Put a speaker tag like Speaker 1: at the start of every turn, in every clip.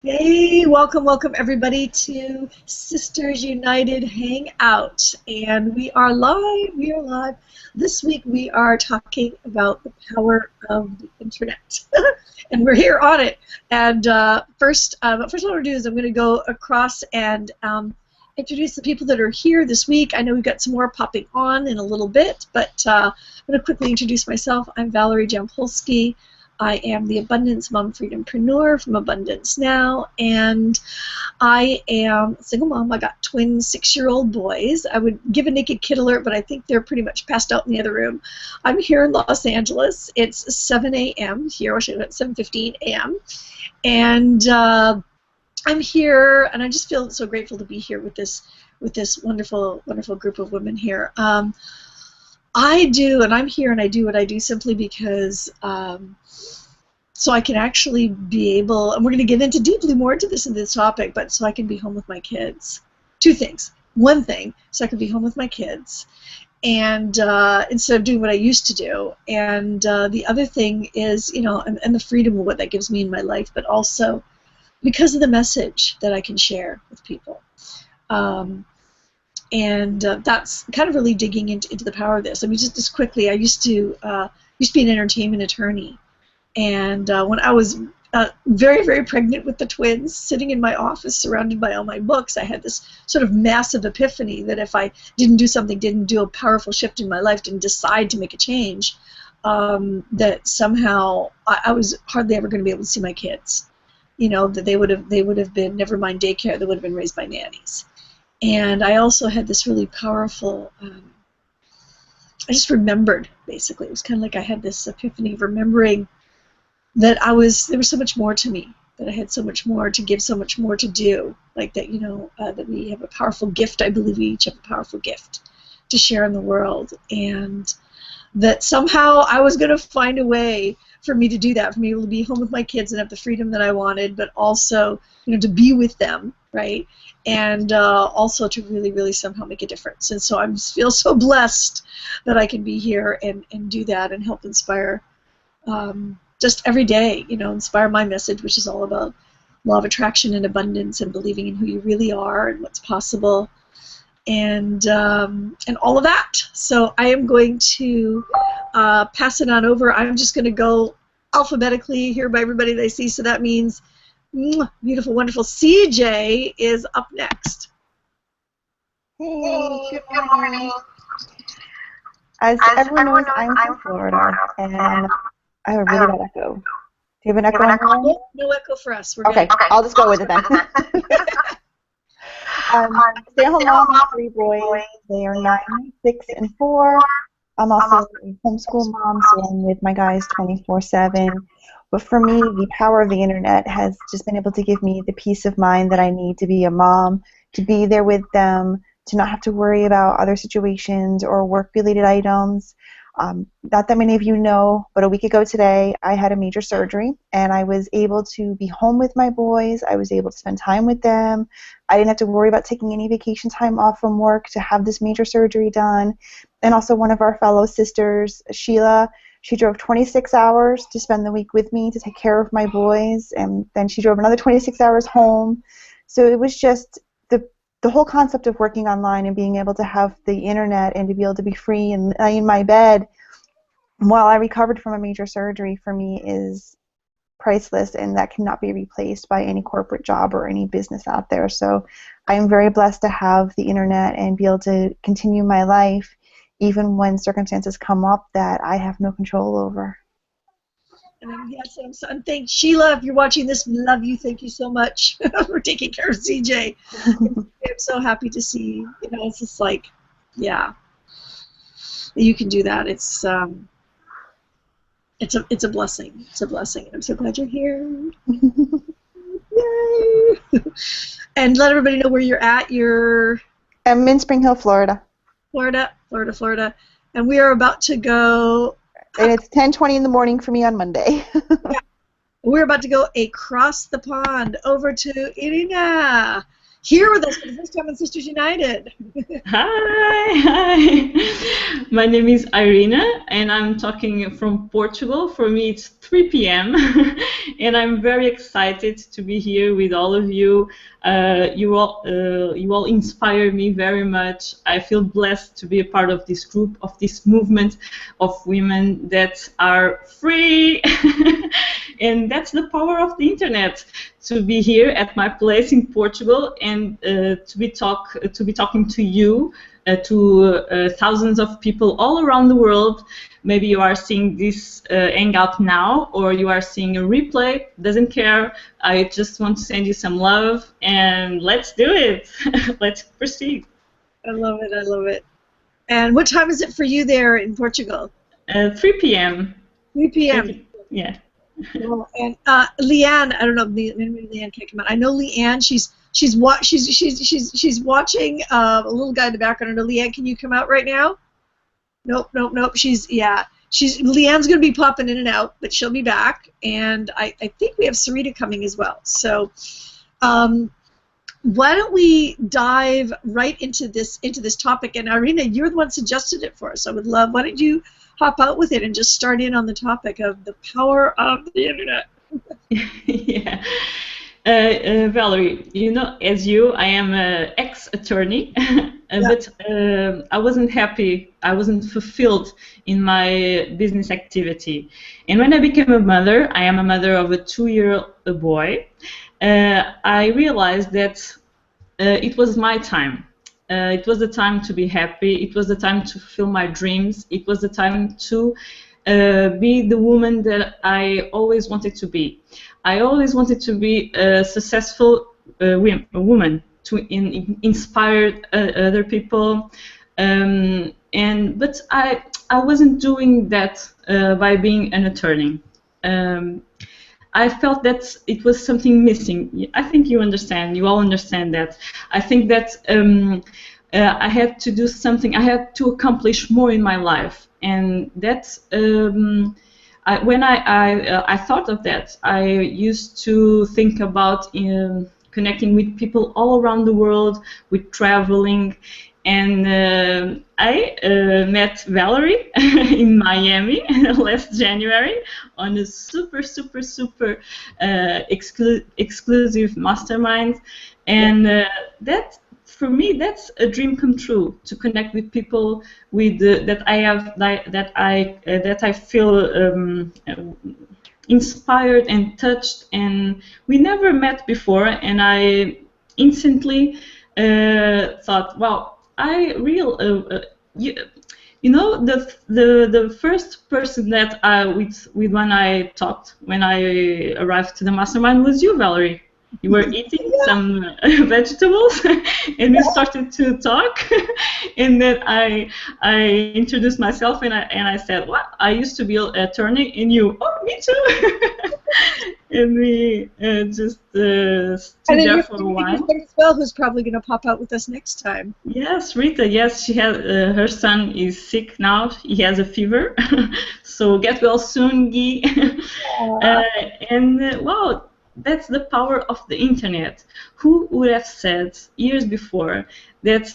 Speaker 1: Hey, welcome everybody to Sisters United Hangout. And we are live. This week we are talking about the power of the internet. And we're here on it. And first what I'm going to do is I'm going to go across and introduce the people that are here this week. I know we've got some more popping on in a little bit, but I'm going to quickly introduce myself. I'm Valerie Jampolsky. I am the Abundance Mom Freedompreneur from Abundance Now, and I am a single mom. I got twin 6-year-old boys. I would give a naked kid alert, but I think they're pretty much passed out in the other room. I'm here in Los Angeles. It's 7 a.m. here. Actually, it's 7:15 a.m. And I'm here, and I just feel so grateful to be here with this wonderful group of women here. I'm here and I do what I do simply because so I can actually be able, and we're going to get into deeply more into this topic, but so I can be home with my kids. Two things. One thing, so I can be home with my kids, and instead of doing what I used to do. And the other thing is, and the freedom of what that gives me in my life, but also because of the message that I can share with people. And that's kind of really digging into the power of this. I mean, just quickly, I used to be an entertainment attorney, and when I was very, very pregnant with the twins, sitting in my office surrounded by all my books, I had this sort of massive epiphany that if I didn't do a powerful shift in my life, didn't decide to make a change, that somehow I was hardly ever going to be able to see my kids. That they would have been, never mind daycare, they would have been raised by nannies. And I also had this really powerful, I just remembered, basically. It was kind of like I had this epiphany of remembering that there was so much more to me, that I had so much more to give, so much more to do. Like that, that we have a powerful gift. I believe we each have a powerful gift to share in the world. And that somehow I was going to find a way for me to do that, for me to be home with my kids and have the freedom that I wanted, but also, to be with them, right? And also to really, really somehow make a difference. And so I feel so blessed that I can be here and do that and help inspire just every day, inspire my message, which is all about law of attraction and abundance and believing in who you really are and what's possible and all of that. So I am going to pass it on over. I'm just going to go alphabetically here by everybody that I see. So that means beautiful, wonderful CJ is up next.
Speaker 2: Hey, good morning. As everyone knows, I'm from Florida, and I have a really bad echo. Do you have an echo on your end?
Speaker 1: No echo for us. We're
Speaker 2: okay, I'll just go with it then. Stay-at-home mom with 3 boys. They are 9, 6, and 4. I'm also a homeschool mom, so I'm with my guys 24/7. But for me, the power of the internet has just been able to give me the peace of mind that I need to be a mom, to be there with them, to not have to worry about other situations or work-related items. Not that many of you know, but a week ago today, I had a major surgery, and I was able to be home with my boys. I was able to spend time with them. I didn't have to worry about taking any vacation time off from work to have this major surgery done. And also one of our fellow sisters, Sheila, she drove 26 hours to spend the week with me to take care of my boys, and then she drove another 26 hours home. So it was just the whole concept of working online and being able to have the internet and to be able to be free and lay in my bed while I recovered from a major surgery for me is priceless, and that cannot be replaced by any corporate job or any business out there. So I am very blessed to have the internet and be able to continue my life even when circumstances come up that I have no control over.
Speaker 1: Yes, and thank Sheila, if you're watching this, we love you. Thank you so much for taking care of CJ. I'm so happy to see, it's just like, yeah, you can do that. It's a blessing. It's a blessing. I'm so glad you're here. Yay! And let everybody know where you're at.
Speaker 2: I'm in Spring Hill, Florida.
Speaker 1: Florida. And we are about to go.
Speaker 2: And it's 10:20 in the morning for me on Monday.
Speaker 1: Yeah. We're about to go across the pond over to Irina. here with us for the first time on Sisters United.
Speaker 3: Hi. My name is Irina, and I'm talking from Portugal. For me, it's 3 p.m., and I'm very excited to be here with all of you. You all inspire me very much. I feel blessed to be a part of this group, of this movement of women that are free. And that's the power of the internet, to be here at my place in Portugal and to be talking to you, to thousands of people all around the world. Maybe you are seeing this hangout now, or you are seeing a replay. Doesn't care. I just want to send you some love, and let's do it. Let's proceed.
Speaker 1: I love it. I love it. And what time is it for you there in Portugal?
Speaker 3: 3 p.m.
Speaker 1: 3 p.m.
Speaker 3: Yeah.
Speaker 1: Well, and Leanne, I don't know, maybe Leanne can't come out. I know Leanne. She's watching a little guy in the background. I know, Leanne, can you come out right now? Nope. Leanne's going to be popping in and out, but she'll be back. And I think we have Sarita coming as well. So why don't we dive right into this topic? And Irina, you're the one who suggested it for us. I would love. Why don't you hop out with it and just start in on the topic of the power of the internet?
Speaker 3: Yeah. Valerie, as I am an ex-attorney, but I wasn't happy, I wasn't fulfilled in my business activity. And when I became a mother, I am a mother of a 2-year-old boy, I realized that it was my time. It was the time to be happy, it was the time to fulfill my dreams, it was the time to be the woman that I always wanted to be. I always wanted to be a successful woman, to inspire other people, but I wasn't doing that by being an attorney. I felt that it was something missing. I think you understand. You all understand that. I think that I had to do something. I had to accomplish more in my life, and that's. When I thought of that, I used to think about connecting with people all around the world, with traveling, and I met Valerie in Miami last January on a super exclusive mastermind, and that. For me, that's a dream come true, to connect with people that I feel inspired and touched, and we never met before, and I instantly thought, wow, the first person that with when I talked when I arrived to the mastermind was you, Valerie. You were eating some vegetables, and we started to talk. And then I introduced myself, and I said, "What? I used to be an attorney." And you, "Oh, me too." And we just stood there for a while.
Speaker 1: And as well, who's probably going to pop out with us next time?
Speaker 3: Yes, Rita. Yes, she has. Her son is sick now. He has a fever. So get well soon, Guy. Wow. That's the power of the internet. Who would have said years before that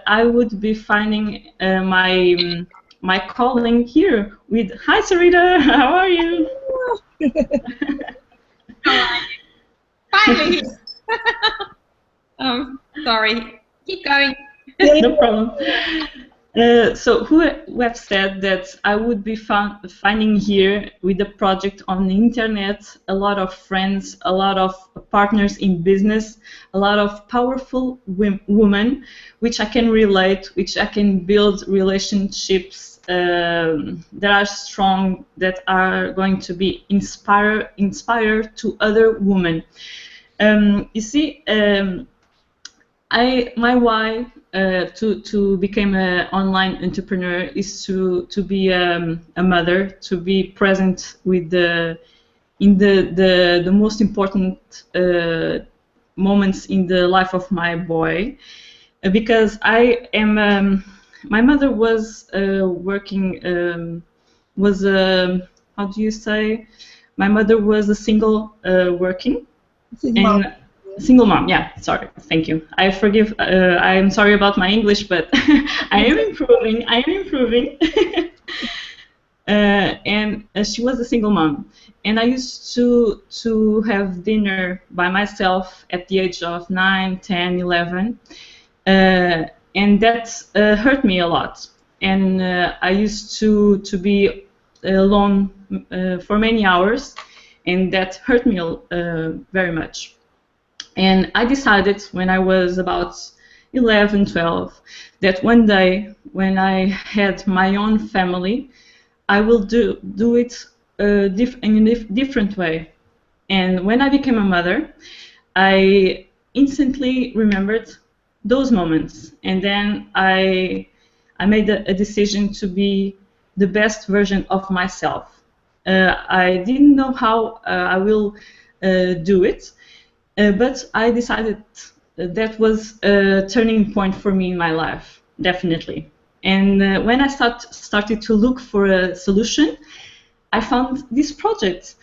Speaker 3: I would be finding my calling here with "Hi, Sarita, how are you?"
Speaker 4: Finally. Sorry. Keep going.
Speaker 3: No problem. So who have said that I would be finding here with the project on the internet a lot of friends, a lot of partners in business, a lot of powerful women, which I can relate, which I can build relationships that are strong, that are going to be inspire to other women. You see, my why to become an online entrepreneur is to be a mother, to be present with in the most important moments in the life of my boy, because I am my mother was working how do you say, my mother was a single working, and Single mom, yeah. Sorry, thank you. I forgive. I'm sorry about my English, but I am improving. I am improving. And she was a single mom, and I used to have dinner by myself at the age of 9, 10, 11, and that hurt me a lot. And I used to be alone for many hours, and that hurt me very much. And I decided when I was about 11, 12, that one day when I had my own family, I will do it in a different way. And when I became a mother, I instantly remembered those moments, and then I made a decision to be the best version of myself. I didn't know how I will do it, but I decided that was a turning point for me in my life, definitely. And when I started to look for a solution, I found this project,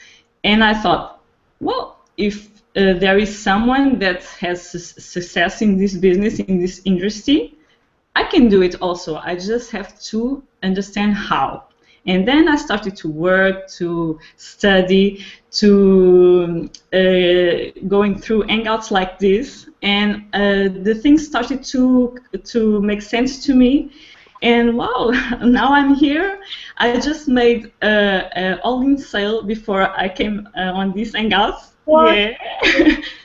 Speaker 3: and I thought, well, if there is someone that has success in this business, in this industry, I can do it also. I just have to understand how. And then I started to work, to study, to going through hangouts like this, and the things started to make sense to me. And wow, now I'm here. I just made all-in sale before I came on these hangouts.
Speaker 1: What?
Speaker 3: Yeah.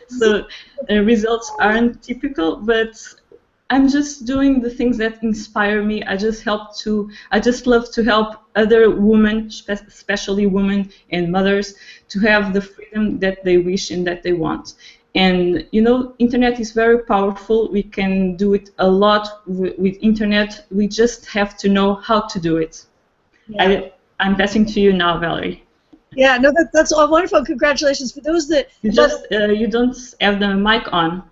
Speaker 3: So results aren't typical, but I'm just doing the things that inspire me. I just love to help other women, especially women and mothers, to have the freedom that they wish and that they want. And you know, internet is very powerful. We can do it a lot with internet. We just have to know how to do it.
Speaker 1: Yeah.
Speaker 3: I'm passing to you now, Valerie.
Speaker 1: Yeah, no, that's all wonderful. Congratulations. For those that...
Speaker 3: You don't have the mic on.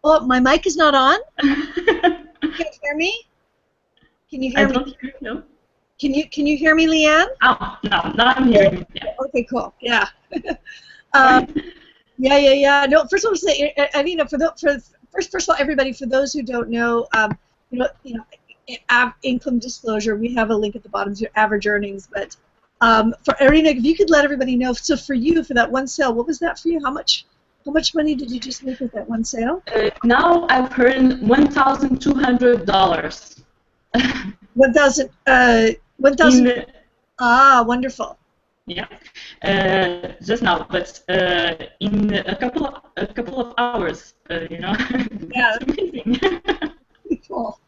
Speaker 1: Oh, my mic is not on? You can't hear me? Can you hear me?
Speaker 3: I don't hear you, no.
Speaker 1: Can you hear me, Leanne?
Speaker 3: Oh, no, now I'm hearing you. Yeah.
Speaker 1: Okay, cool. Yeah. Yeah. No, first of all, say, Irina, first of all, everybody, for those who don't know, income disclosure, we have a link at the bottom to your average earnings. But for Irina, if you could let everybody know, so for you, for that one sale, what was that for you? How much money did you just make with that one sale?
Speaker 3: Now I've earned $1,200.
Speaker 1: 1,000. Wonderful.
Speaker 3: Yeah, just now, but in a couple of hours,
Speaker 1: Yeah,
Speaker 3: it's amazing.
Speaker 1: cool.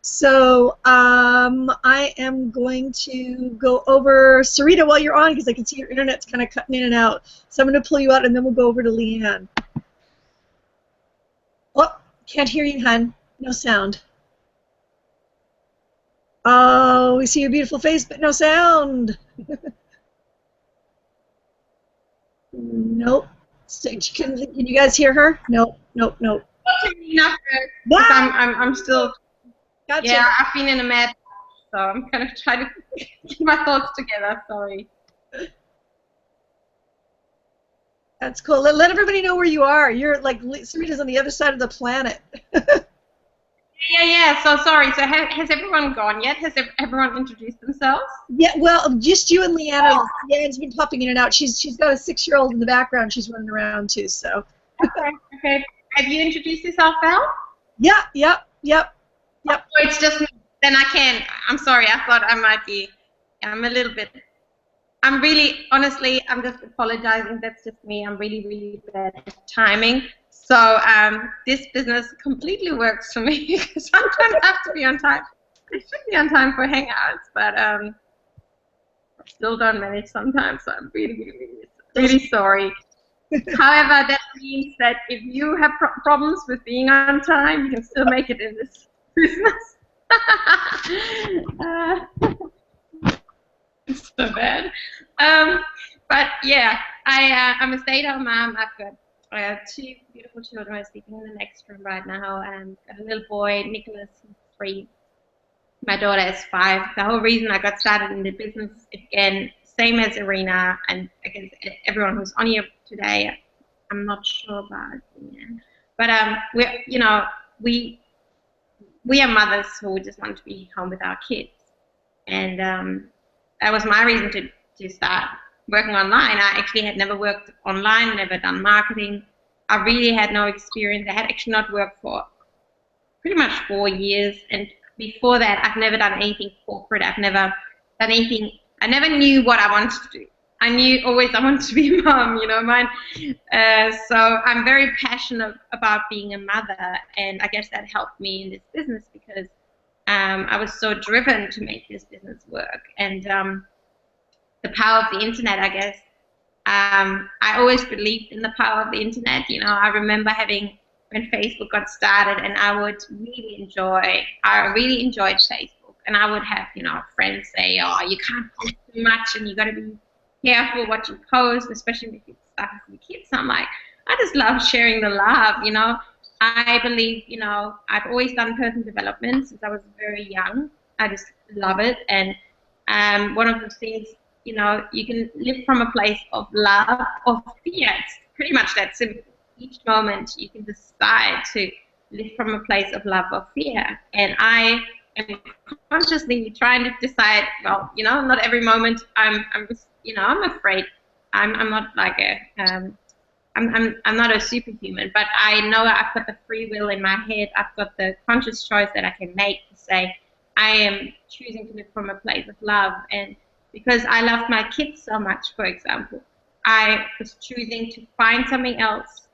Speaker 1: So I am going to go over Sarita while you're on, because I can see your internet's kind of cutting in and out. So I'm going to pull you out, and then we'll go over to Leanne. Oh, can't hear you, hon. No sound. Oh, we see your beautiful face, but no sound. Nope. So, can you guys hear her? Nope.
Speaker 4: Enough, because I'm still.
Speaker 1: Gotcha.
Speaker 4: Yeah, I've been in a mad, so I'm gonna try to get my thoughts together. Sorry.
Speaker 1: That's cool. Let everybody know where you are. You're like Sarita's on the other side of the planet.
Speaker 4: Yeah. So sorry. So has everyone gone yet? Has everyone introduced themselves?
Speaker 1: Yeah. Well, just you and Leanna. Leanne's been popping in and out. She's got a 6-year-old in the background. She's running around too. So.
Speaker 4: Okay. Have you introduced yourself, Val?
Speaker 1: Yep.
Speaker 4: So it's just me. Then I can. I'm sorry. I thought I might be. I'm a little bit. I'm really, honestly, I'm just apologizing. That's just me. I'm really, really bad at timing. So this business completely works for me, because sometimes I have to be on time. I should be on time for Hangouts, but I still don't manage sometimes. So I'm really sorry. However, that means that if you have problems with being on time, you can still make it in this business. It's so bad. But yeah, I'm a stay-at-home mom. I've got 2 beautiful children. I'm sleeping in the next room right now. And I've got a little boy, Nicholas, he's 3. My daughter is 5. The whole reason I got started in the business, again, same as Irina, and I guess everyone who's on here today, I'm not sure about. Yeah. But we are mothers who just want to be home with our kids, and that was my reason to start working online. I actually had never worked online, never done marketing. I really had no experience. I had actually not worked for pretty much 4 years, and before that, I've never done anything corporate. I've never done anything. I never knew what I wanted to do. I knew always I wanted to be a mom, so I'm very passionate about being a mother, and I guess that helped me in this business because I was so driven to make this business work. And the power of the internet, I guess. I always believed in the power of the internet. I remember when Facebook got started, and I really enjoyed Facebook, and I would have, friends say, oh, you can't post too much, and you got to be careful what you post, especially if it's stuff with the kids. So I'm like, I just love sharing the love, I believe, I've always done personal development since I was very young. I just love it. And one of the things, you can live from a place of love or fear. It's pretty much that simple. Each moment you can decide to live from a place of love or fear. And I am consciously trying to decide, well, not every moment I'm afraid. I'm not like I'm not a superhuman, but I know I've got the free will in my head. I've got the conscious choice that I can make to say I am choosing to live from a place of love. And because I love my kids so much, for example, I was choosing to find something else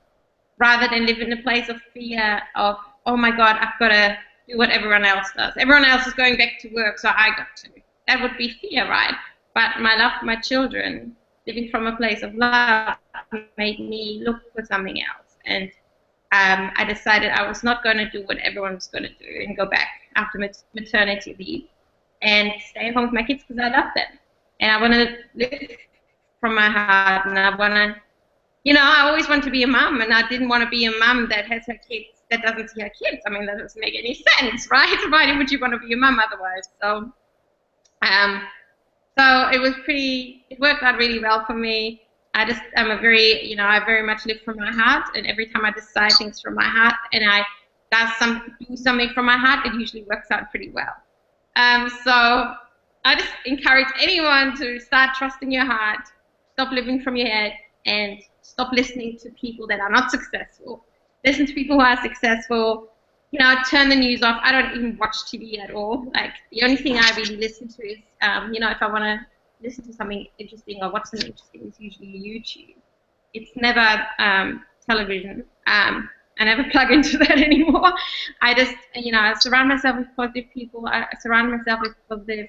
Speaker 4: rather than live in a place of fear of, oh my God, I've got to do what everyone else does. Everyone else is going back to work, so I got to. That would be fear, right? But my love for my children, living from a place of love, made me look for something else. And I decided I was not going to do what everyone was going to do and go back after maternity leave and stay home with my kids because I love them. And I want to live from my heart, and I want to, I always want to be a mom, and I didn't want to be a mom that has her kids, that doesn't see her kids. I mean, that doesn't make any sense, right? Why would you want to be a mom otherwise? So, it worked out really well for me. I very much live from my heart, and every time I decide things from my heart and I do something from my heart, it usually works out pretty well. So I just encourage anyone to start trusting your heart, stop living from your head, and stop listening to people that are not successful. Listen to people who are successful. Turn the news off. I don't even watch TV at all. Like, the only thing I really listen to is, if I want to listen to something interesting or watch something interesting, it's usually YouTube. It's never television. I never plug into that anymore. I just, I surround myself with positive people. I surround myself with positive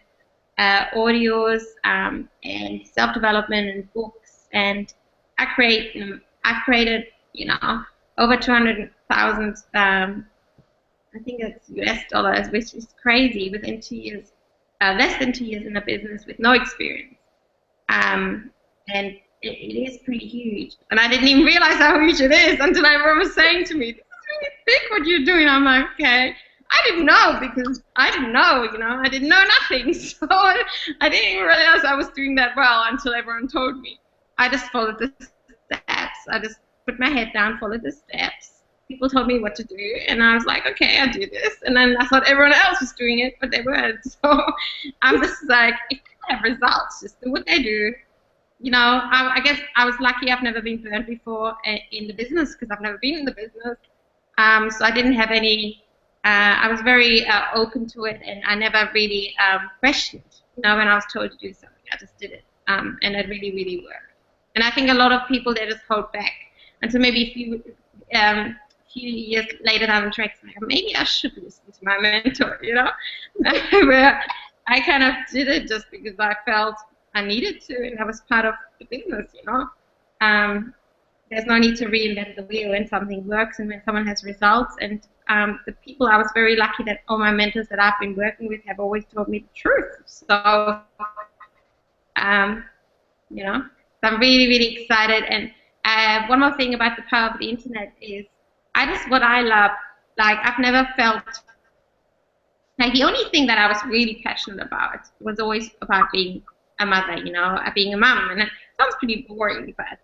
Speaker 4: audios and self-development and books. And I've created, over 200,000, I think it's US dollars, which is crazy within 2 years, less than 2 years in a business with no experience. And it is pretty huge. And I didn't even realize how huge it is until everyone was saying to me, this is really big what you're doing. I'm like, okay. I didn't know because I didn't know, I didn't know nothing. So I didn't even realize I was doing that well until everyone told me. I just followed the steps. I just put my head down, followed the steps. People told me what to do, and I was like, okay, I'll do this. And then I thought everyone else was doing it, but they weren't. So I'm just like, if they have results, just do what they do. I guess I was lucky I've never been burned before in the business because I've never been in the business. So I didn't have any, I was very open to it, and I never really questioned. When I was told to do something, I just did it. And it really, really worked. And I think a lot of people, they just hold back until maybe a few years later down the track, like, maybe I should listen to my mentor, where I kind of did it just because I felt I needed to, and I was part of the business, There's no need to reinvent the wheel when something works and when someone has results. And the people, I was very lucky that all my mentors that I've been working with have always told me the truth. So, so I'm really, really excited. And one more thing about the power of the internet is what I love, like, I've never felt, like, the only thing that I was really passionate about was always about being a mother, being a mom. And it sounds pretty boring, but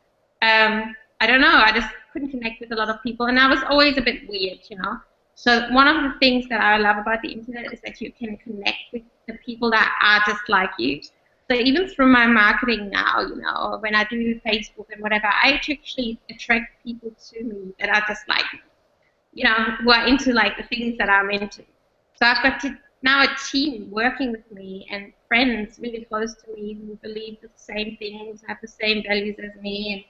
Speaker 4: I don't know, I just couldn't connect with a lot of people, and I was always a bit weird, you know. So one of the things that I love about the internet is that you can connect with the people that are just like you. So even through my marketing now, you know, when I do Facebook and whatever, I actually attract people to me that are just like me, you know, who are into like the things that I'm into. So I've got now a team working with me and friends really close to me who believe the same things, have the same values as me. And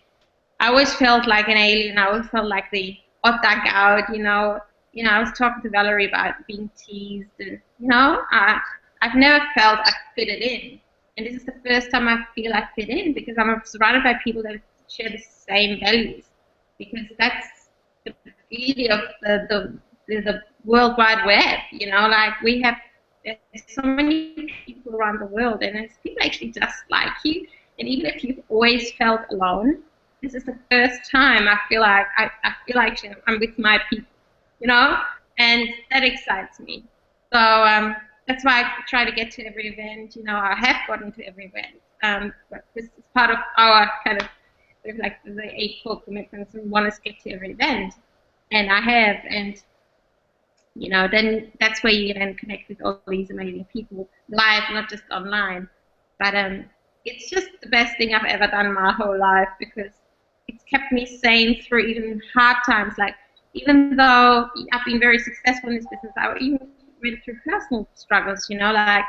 Speaker 4: I always felt like an alien. I always felt like the odd duck out, you know. You know, I was talking to Valerie about being teased, and you know, I've never felt I fitted in. And this is the first time I feel I fit in because I'm surrounded by people that share the same values. Because that's the beauty of the World Wide Web. You know, like there's so many people around the world, and there's people actually just like you. And even if you've always felt alone, this is the first time I feel like I'm with my people. You know, and that excites me. So that's why I try to get to every event. You know, I have gotten to every event. But this is part of our kind of like the 8 core commitments. We want to get to every event, and I have. And you know, then that's where you then connect with all these amazing people live, not just online. But it's just the best thing I've ever done my whole life because it's kept me sane through even hard times. Like, even though I've been very successful in this business, I even went through personal struggles, you know, like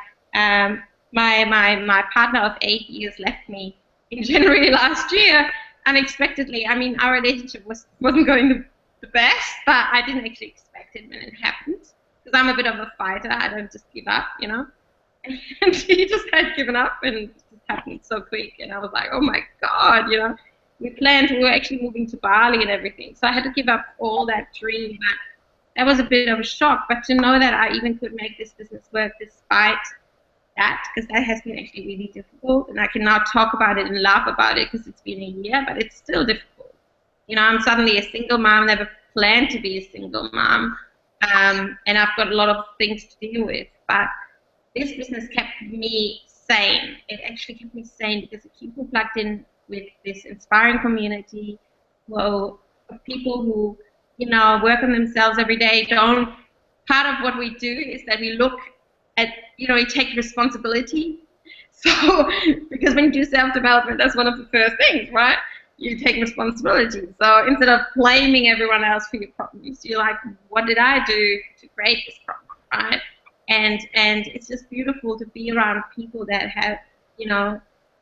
Speaker 4: my partner of 8 years left me in January last year, unexpectedly. I mean, our relationship wasn't going the best, but I didn't actually expect it when it happened, because I'm a bit of a fighter. I don't just give up, you know. And he just had given up, and it just happened so quick, and I was like, oh my God, you know. We were actually moving to Bali and everything. So I had to give up all that dream. But that was a bit of a shock. But to know that I even could make this business work despite that, because that has been actually really difficult. And I can now talk about it and laugh about it because it's been a year, but it's still difficult. You know, I'm suddenly a single mom, never planned to be a single mom. And I've got a lot of things to deal with. But this business kept me sane. It actually kept me sane because it keeps me plugged in with this inspiring community, well, of people who, you know, work on themselves every day. Part of what we do is that we look at, you know, we take responsibility. So, because when you do self-development, that's one of the first things, right? You take responsibility. So instead of blaming everyone else for your problems, you're like, what did I do to create this problem, right? And it's just beautiful to be around people that have, you know,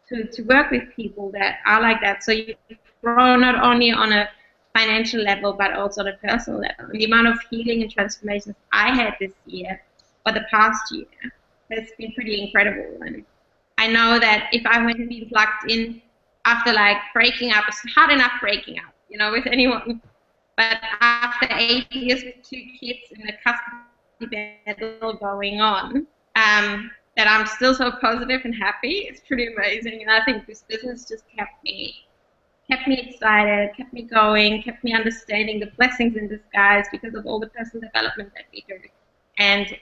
Speaker 4: to work with people that are like that. So you grow not only on a financial level, but also on a personal level. And the amount of healing and transformations I had this year, or the past year, has been pretty incredible. And I know that if I hadn't been plugged in after like breaking up, it's hard enough breaking up, you know, with anyone. But after 8 years with 2 kids and a custody battle going on, that I'm still so positive and happy. It's pretty amazing, and I think this business just kept me excited, kept me going, kept me understanding the blessings in disguise because of all the personal development that we do, and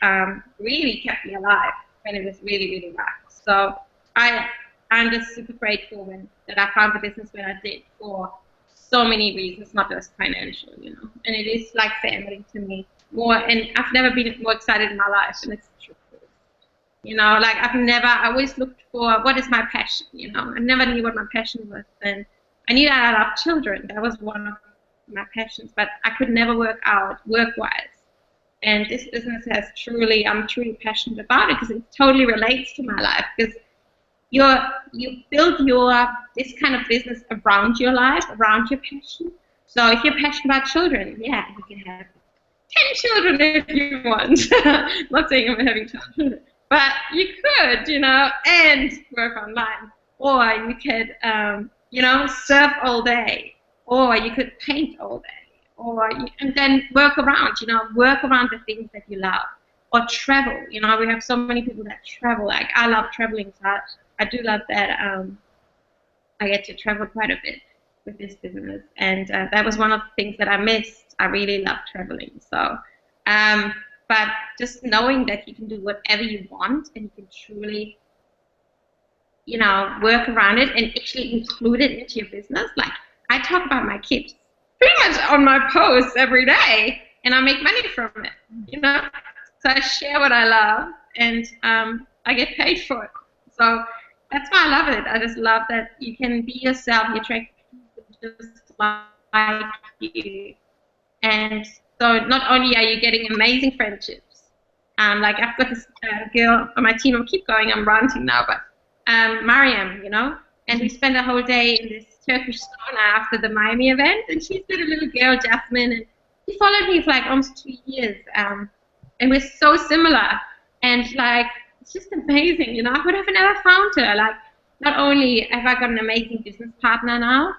Speaker 4: really kept me alive when it was really, really rough. So I'm just super grateful that I found the business when I did for so many reasons, not just financial, you know. And it is like family to me more, and I've never been more excited in my life, and it's true. You know, like I always looked for what is my passion, you know. I never knew what my passion was. And I knew that I loved children. That was one of my passions, but I could never work out work-wise. And this business I'm truly passionate about it because it totally relates to my life. Because you build this kind of business around your life, around your passion. So if you're passionate about children, yeah, you can have 10 children if you want. Not saying I'm having children. But you could, you know, and work online. Or you could, you know, surf all day. Or you could paint all day. And then work around the things that you love. Or travel. You know, we have so many people that travel. Like, I love traveling, so I do love that. I get to travel quite a bit with this business. And that was one of the things that I missed. I really love traveling. So, but just knowing that you can do whatever you want and you can truly, you know, work around it and actually include it into your business. Like, I talk about my kids pretty much on my posts every day, and I make money from it, you know. So I share what I love, and I get paid for it. So that's why I love it. I just love that you can be yourself. You attract people just like you, and so not only are you getting amazing friendships, like I've got this girl on my team. I'll keep going. I'm ranting now, but Mariam, you know, and we spent a whole day in this Turkish sauna after the Miami event, and she's got a little girl, Jasmine, and she followed me for like almost 2 years, and we're so similar, and like it's just amazing, you know. I would have never found her. Like, not only have I got an amazing business partner now,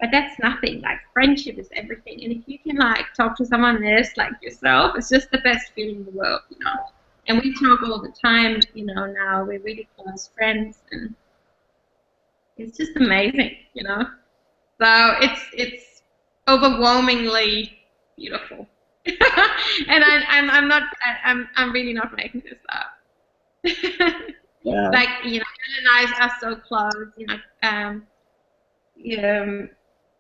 Speaker 4: but that's nothing. Like, friendship is everything, and if you can like talk to someone else like yourself, it's just the best feeling in the world, you know. And we talk all the time, you know. Now we're really close friends, and it's just amazing, you know. So it's overwhelmingly beautiful, and I'm really not making this up.
Speaker 1: Yeah.
Speaker 4: Like, you know, Ellen and I are so close, you know.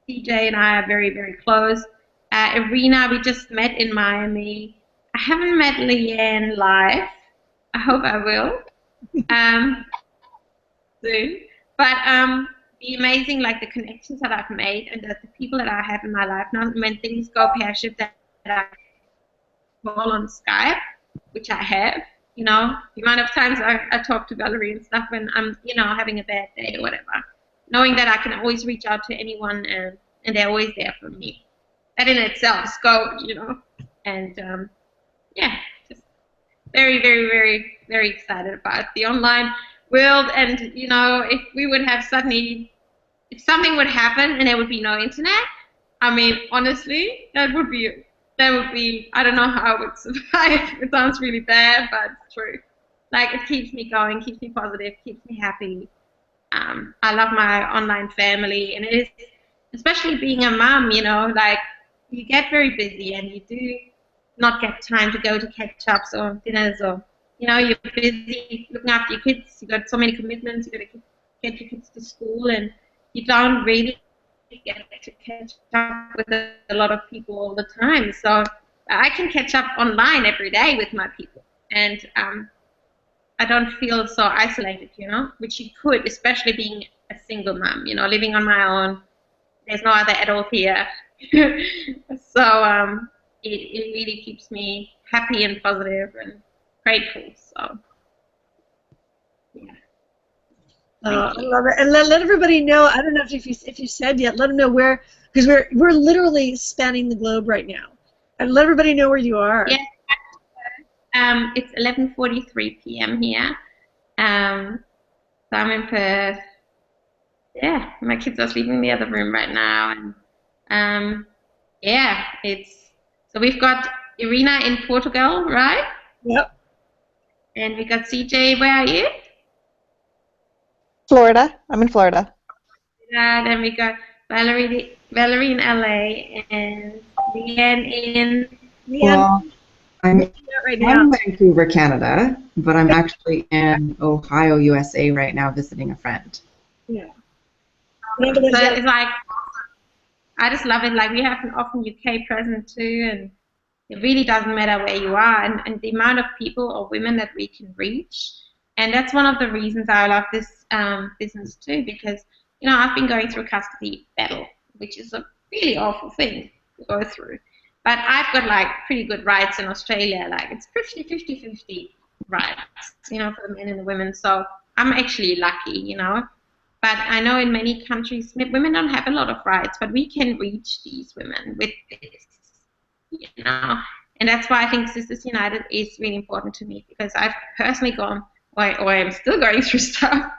Speaker 4: CJ and I are very, very close. Irina, we just met in Miami. I haven't met Leanne live. I hope I will soon. But the amazing, like the connections that I've made and the people that I have in my life now, when things go pear-shaped, that I call on Skype, which I have. You know, the amount of times I talk to Valerie and stuff when I'm, you know, having a bad day or whatever, knowing that I can always reach out to anyone and they're always there for me. That in itself is gold, you know. And yeah, just very, very, very, very excited about the online world. And you know, if we would have suddenly, if something would happen and there would be no internet, I mean, honestly, that would be, I don't know how I would survive. It sounds really bad, but it's true. Like, it keeps me going, keeps me positive, keeps me happy. I love my online family, and it is, especially being a mom, you know, like, you get very busy and you do not get time to go to catch-ups or dinners, or, you know, you're busy looking after your kids. You've got so many commitments. You've got to get your kids to school, and you don't really get to catch up with a lot of people all the time. So I can catch up online every day with my people, and I don't feel so isolated, you know, which you could, especially being a single mom, you know, living on my own. There's no other adult here. So it really keeps me happy and positive and grateful. So yeah.
Speaker 1: I love it. And let everybody know. I don't know if you said yet. Let them know where, because we're literally spanning the globe right now. And let everybody know where you are.
Speaker 4: Yeah. It's 11:43 p.m. here. So I'm in Perth. Yeah, my kids are sleeping in the other room right now, and yeah, so we've got Irina in Portugal, right?
Speaker 1: Yep.
Speaker 4: And we got CJ. Where are you?
Speaker 2: Florida. I'm in Florida.
Speaker 4: Then we got Valerie in LA, and Leanne in.
Speaker 5: Well, I'm
Speaker 1: right
Speaker 5: in
Speaker 1: now.
Speaker 5: Vancouver, Canada, but I'm actually in Ohio, USA right now visiting a friend.
Speaker 1: Yeah.
Speaker 4: So it's like, I just love it. Like, we have an often UK presence too, and it really doesn't matter where you are, and the amount of people or women that we can reach. And that's one of the reasons I love this business too, because, you know, I've been going through a custody battle, which is a really awful thing to go through. But I've got like pretty good rights in Australia. Like, it's 50-50 rights, you know, for the men and the women. So I'm actually lucky, you know. But I know in many countries, women don't have a lot of rights, but we can reach these women with this, you know. And that's why I think Sisters United is really important to me, because I've personally gone, or I'm still going through stuff,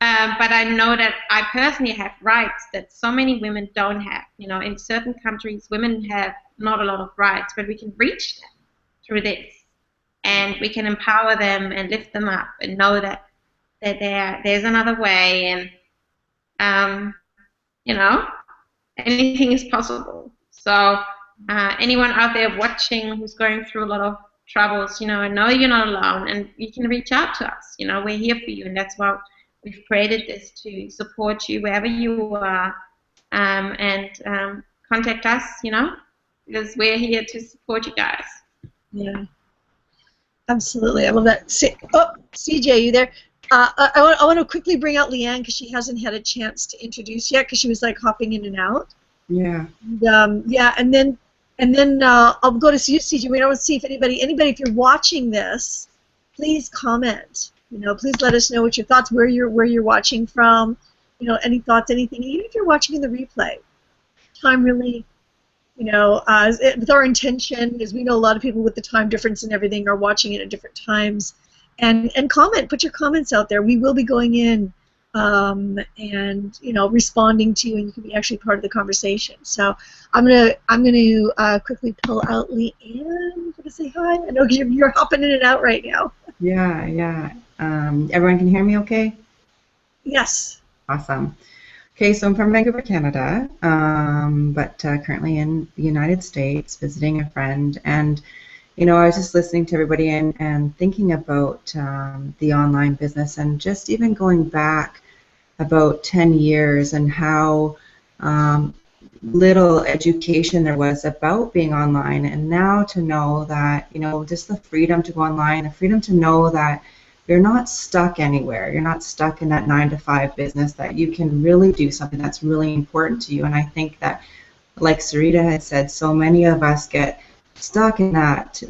Speaker 4: but I know that I personally have rights that so many women don't have. You know, in certain countries, women have not a lot of rights, but we can reach them through this, and we can empower them and lift them up and know that there's another way, and you know, anything is possible. So anyone out there watching who's going through a lot of troubles, you know, I know you're not alone, and you can reach out to us. You know, we're here for you, and that's why we've created this, to support you wherever you are, and contact us, because we're here to support you guys.
Speaker 1: Yeah, absolutely. I love that. CJ, you there? I want to quickly bring out Leanne because she hasn't had a chance to introduce yet because she was like hopping in and out.
Speaker 5: Yeah.
Speaker 1: Yeah, and then I'll go to CJ. We don't see if anybody, if you're watching this, please comment. Please let us know what your thoughts, where you're watching from. Any thoughts, anything. Even if you're watching in the replay, time really. With our intention, as we know, a lot of people with the time difference and everything are watching it at different times, and comment. Put your comments out there. We will be going in and responding to you, and you can be actually part of the conversation. So I'm gonna quickly pull out Leanne to say hi. I know you're hopping in and out right now.
Speaker 5: Yeah. Everyone can hear me okay?
Speaker 1: Yes.
Speaker 5: Awesome. Okay, so I'm from Vancouver, Canada, but currently in the United States visiting a friend. And, I was just listening to everybody and thinking about the online business and just even going back about 10 years and how little education there was about being online. And now to know that, just the freedom to go online, the freedom to know that you're not stuck anywhere. You're not stuck in that 9-to-5 business, that you can really do something that's really important to you. And I think that, like Sarita had said, so many of us get stuck in that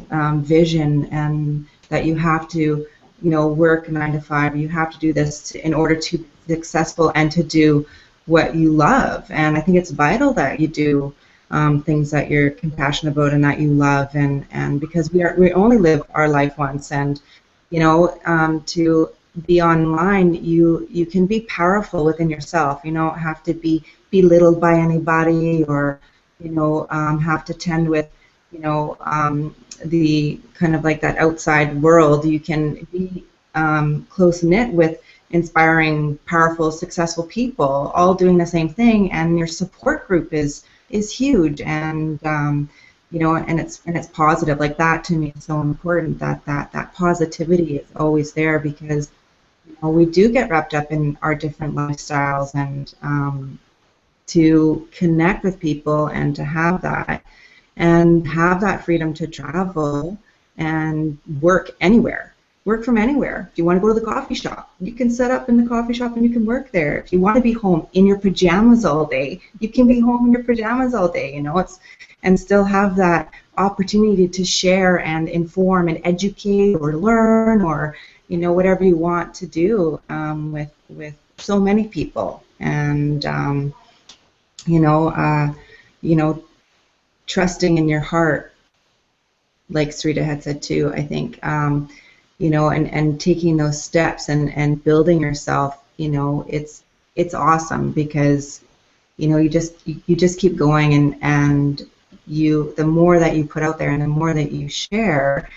Speaker 5: vision, and that you have to, work 9-to-5. You have to do this in order to be successful and to do what you love. And I think it's vital that you do things that you're compassionate about and that you love, and because we only live our life once. And to be online, you can be powerful within yourself. You don't have to be belittled by anybody, or have to tend with the kind of like that outside world. You can be close knit with inspiring, powerful, successful people, all doing the same thing, and your support group is huge. And and it's positive. Like, that to me is so important, that positivity is always there, because we do get wrapped up in our different lifestyles, and to connect with people and to have that freedom to travel and work anywhere. Work from anywhere. If you want to go to the coffee shop, you can set up in the coffee shop and you can work there. If you want to be home in your pajamas all day, you can be home in your pajamas all day. And still have that opportunity to share and inform and educate or learn, or whatever you want to do with so many people. And trusting in your heart, like Sarita had said too, I think, and taking those steps and building yourself, it's awesome, because you just keep going, and the more that you put out there and the more that you share,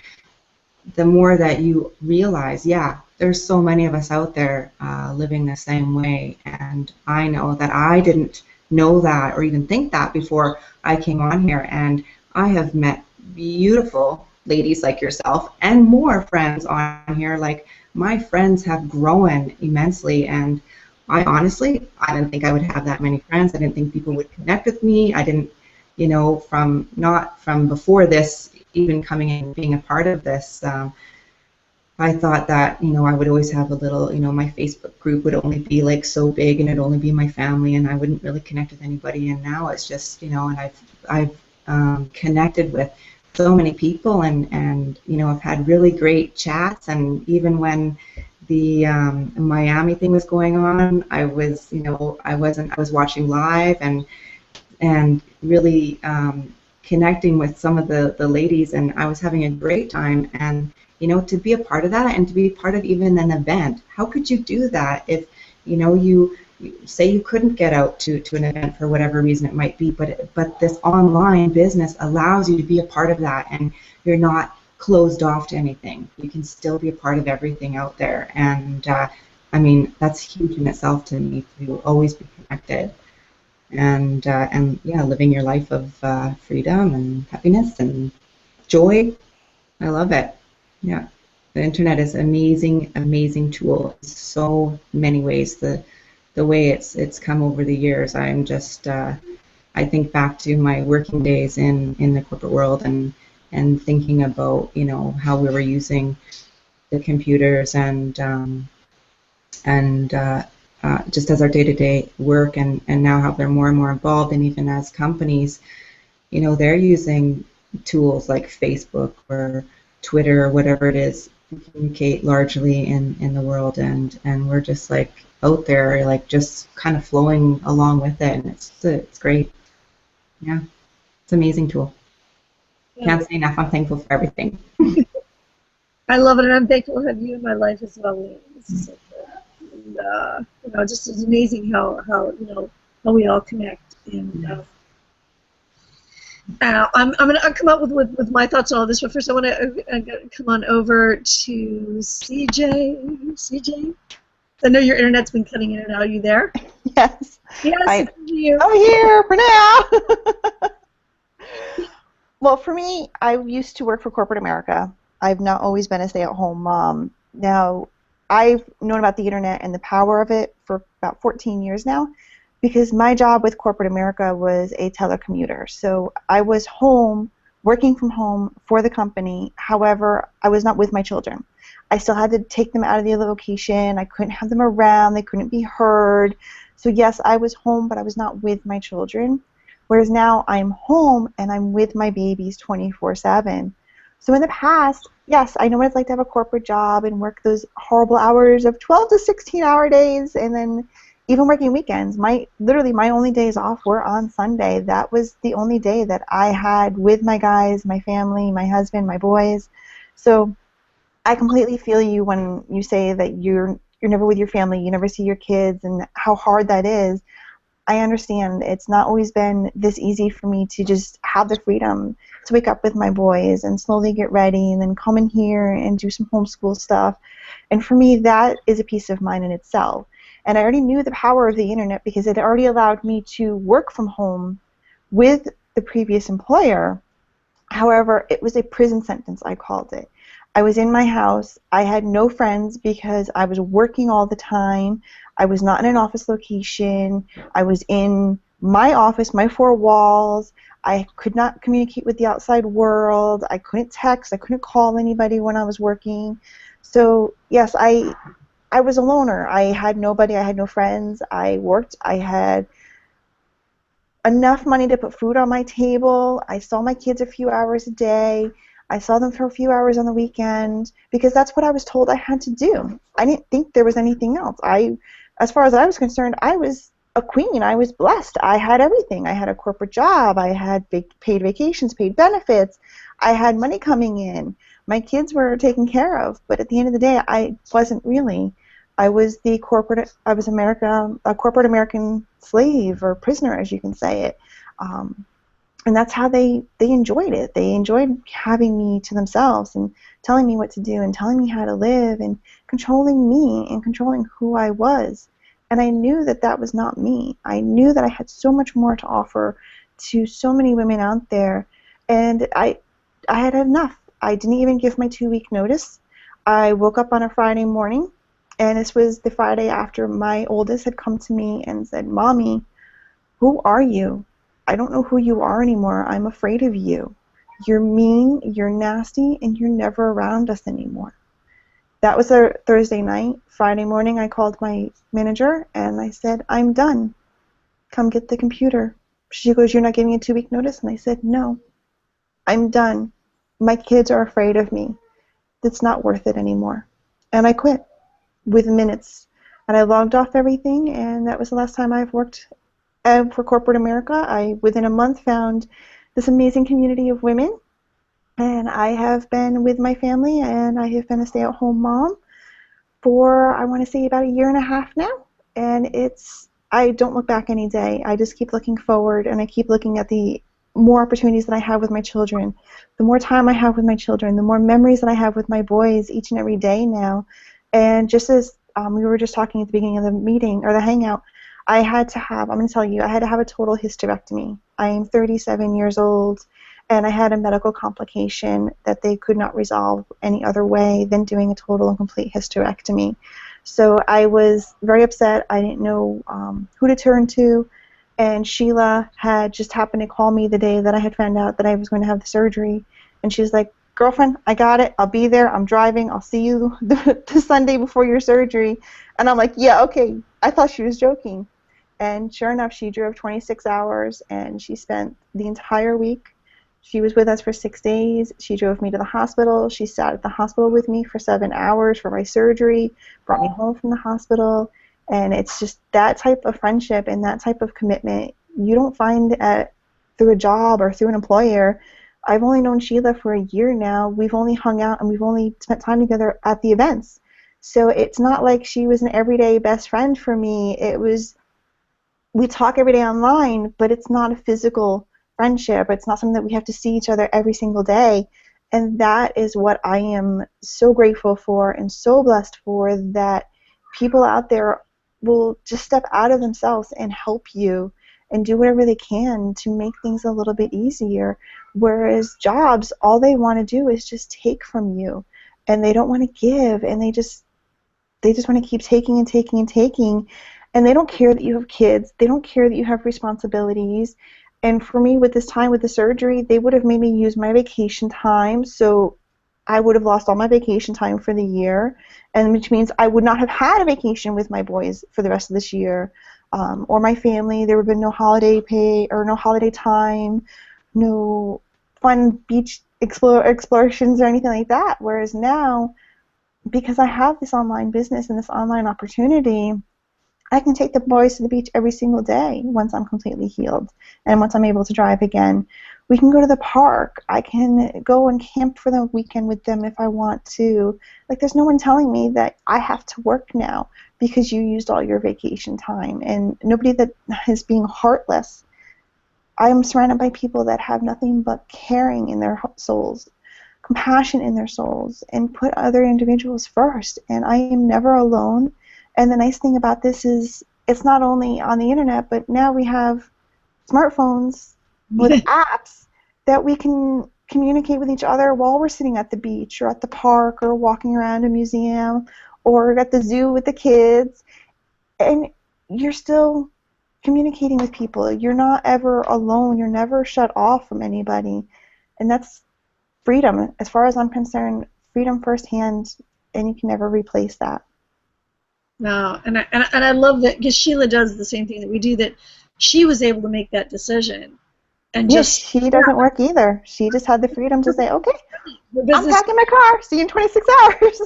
Speaker 5: the more that you realize, yeah, there's so many of us out there living the same way. And I know that I didn't know that or even think that before I came on here, and I have met beautiful ladies like yourself and more friends on here. Like, my friends have grown immensely, and I didn't think I would have that many friends. I didn't think people would connect with me. I didn't, from before this, even coming in and being a part of this, I thought that, I would always have a little, my Facebook group would only be like so big, and it'd only be my family, and I wouldn't really connect with anybody. And now it's just, and I've connected with so many people, and I've had really great chats. And even when the Miami thing was going on, I was watching live and really connecting with some of the ladies, and I was having a great time. And to be a part of that, and to be part of even an event, how could you do that if you say you couldn't get out to an event for whatever reason it might be, but this online business allows you to be a part of that, and you're not closed off to anything. You can still be a part of everything out there. And I mean, that's huge in itself to me, to always be connected, and yeah, living your life of freedom and happiness and joy. I love it. Yeah, the internet is an amazing, amazing tool in so many ways. the way it's come over the years. I'm just I think back to my working days in the corporate world and thinking about, you know, how we were using the computers and just as our day-to-day work, and now how they're more and more involved, and even as companies, you know, they're using tools like Facebook or Twitter or whatever it is to communicate largely in the world, and we're just like out there, like just kind of flowing along with it, and it's great. Yeah, it's an amazing tool. Can't say enough. I'm thankful for everything.
Speaker 1: I love it, and I'm thankful to have you in my life as well. This is so good. And, you know, just it's amazing how you know how we all connect. And I'm going to come up with my thoughts on all this, but first I want to come on over to CJ. CJ, I know your internet's been cutting in and out. Are you there?
Speaker 2: Yes.
Speaker 1: Yes, it's you.
Speaker 2: I'm here for now. Well, for me, I used to work for corporate America. I've not always been a stay-at-home mom. Now, I've known about the internet and the power of it for about 14 years now, because my job with corporate America was a telecommuter. So I was home, working from home for the company. However, I was not with my children. I still had to take them out of the other location. I couldn't have them around. They couldn't be heard. So yes, I was home, but I was not with my children. Whereas now I'm home and I'm with my babies 24/7. So in the past, yes, I know what it's like to have a corporate job and work those horrible hours of 12 to 16-hour days, and then even working weekends. Literally my only days off were on Sunday. That was the only day that I had with my guys, my family, my husband, my boys. So I completely feel you when you say that you're never with your family, you never see your kids, and how hard that is. I understand. It's not always been this easy for me to just have the freedom to wake up with my boys and slowly get ready and then come in here and do some homeschool stuff. And for me, that is a peace of mind in itself. And I already knew the power of the internet because it already allowed me to work from home with the previous employer. However, it was a prison sentence, I called it. I was in my house. I had no friends because I was working all the time. I was not in an office location. I was in my office, my four walls. I could not communicate with the outside world. I couldn't text. I couldn't call anybody when I was working. So, yes, I was a loner. I had nobody. I had no friends. I worked. I had enough money to put food on my table. I saw my kids a few hours a day. I saw them for a few hours on the weekend because that's what I was told I had to do. I didn't think there was anything else. As far as I was concerned, I was a queen. I was blessed. I had everything. I had a corporate job. I had paid vacations, paid benefits. I had money coming in. My kids were taken care of. But at the end of the day, I wasn't really. I was a corporate American slave or prisoner, as you can say it. And that's how they enjoyed it. They enjoyed having me to themselves and telling me what to do and telling me how to live and controlling me and controlling who I was. And I knew that that was not me. I knew that I had so much more to offer to so many women out there. And I had enough. I didn't even give my 2-week notice. I woke up on a Friday morning, and this was the Friday after my oldest had come to me and said, "Mommy, who are you? I don't know who you are anymore. I'm afraid of you. You're mean, you're nasty, and you're never around us anymore." That was a Thursday night. Friday morning, I called my manager, and I said, "I'm done. Come get the computer." She goes, "You're not giving a 2-week notice?" And I said, "No. I'm done. My kids are afraid of me. It's not worth it anymore." And I quit within minutes. And I logged off everything, and that was the last time I've worked for corporate America. I, within a month, found this amazing community of women, and I have been with my family, and I have been a stay-at-home mom for, I want to say, about 1.5 years now. And I don't look back any day. I just keep looking forward, and I keep looking at the more opportunities that I have with my children, the more time I have with my children, the more memories that I have with my boys each and every day now. And just as we were just talking at the beginning of the meeting, or the hangout, I'm going to tell you, I had to have a total hysterectomy. I am 37 years old, and I had a medical complication that they could not resolve any other way than doing a total and complete hysterectomy. So I was very upset. I didn't know who to turn to. And Sheila had just happened to call me the day that I had found out that I was going to have the surgery. And she was like, girlfriend, I got it. I'll be there. I'm driving. I'll see you the Sunday before your surgery. And I'm like, yeah, okay. I thought she was joking. And sure enough, she drove 26 hours, and she spent the entire week. She was with us for 6 days. She drove me to the hospital. She sat at the hospital with me for 7 hours for my surgery, brought me home from the hospital. And it's just that type of friendship and that type of commitment you don't find through a job or through an employer. I've only known Sheila for a year now. We've only hung out and we've only spent time together at the events. So it's not like she was an everyday best friend for me. It was, we talk every day online, but it's not a physical friendship. It's not something that we have to see each other every single day. And that is what I am so grateful for and so blessed for, that people out there will just step out of themselves and help you and do whatever they can to make things a little bit easier. Whereas jobs, all they want to do is just take from you, and they don't want to give, and they just want to keep taking and taking and taking, and they don't care that you have kids. They don't care that you have responsibilities. And for me, with this time with the surgery, they would have made me use my vacation time, so I would have lost all my vacation time for the year, and which means I would not have had a vacation with my boys for the rest of this year, or my family. There would have been no holiday pay or no holiday time, no fun beach explorations or anything like that. Whereas now, because I have this online business and this online opportunity, I can take the boys to the beach every single day once I'm completely healed and once I'm able to drive again. We can go to the park. I can go and camp for the weekend with them if I want to. Like, there's no one telling me that I have to work now because you used all your vacation time, and nobody that is being heartless. I am surrounded by people that have nothing but caring in their souls, compassion in their souls, and put other individuals first, and I am never alone. And the nice thing about this is it's not only on the internet, but now we have smartphones with apps that we can communicate with each other while we're sitting at the beach or at the park or walking around a museum or at the zoo with the kids. And you're still communicating with people. You're not ever alone. You're never shut off from anybody. And that's freedom. As far as I'm concerned, freedom firsthand, and you can never replace that.
Speaker 1: No, and I love that, because Sheila does the same thing that we do, that she was able to make that decision. And
Speaker 2: yes, she doesn't work either. She just had the freedom to say, okay, I'm packing my car. See you in 26 hours.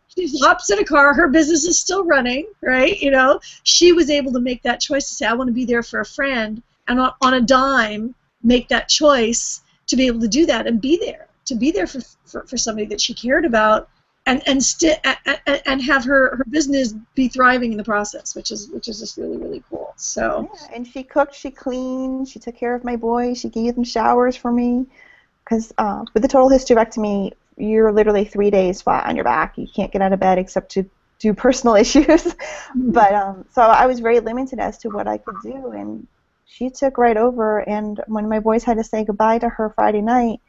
Speaker 1: She hops in a car. Her business is still running, right? You know, she was able to make that choice to say, I want to be there for a friend, and on a dime make that choice to be able to do that and be there, for somebody that she cared about, and have her business be thriving in the process, which is just really, really cool. So
Speaker 2: yeah, and she cooked, she cleaned, she took care of my boys, she gave them showers for me, because with the total hysterectomy, you're literally 3 days flat on your back. You can't get out of bed except to do personal issues. But so I was very limited as to what I could do, and she took right over. And when my boys had to say goodbye to her Friday night,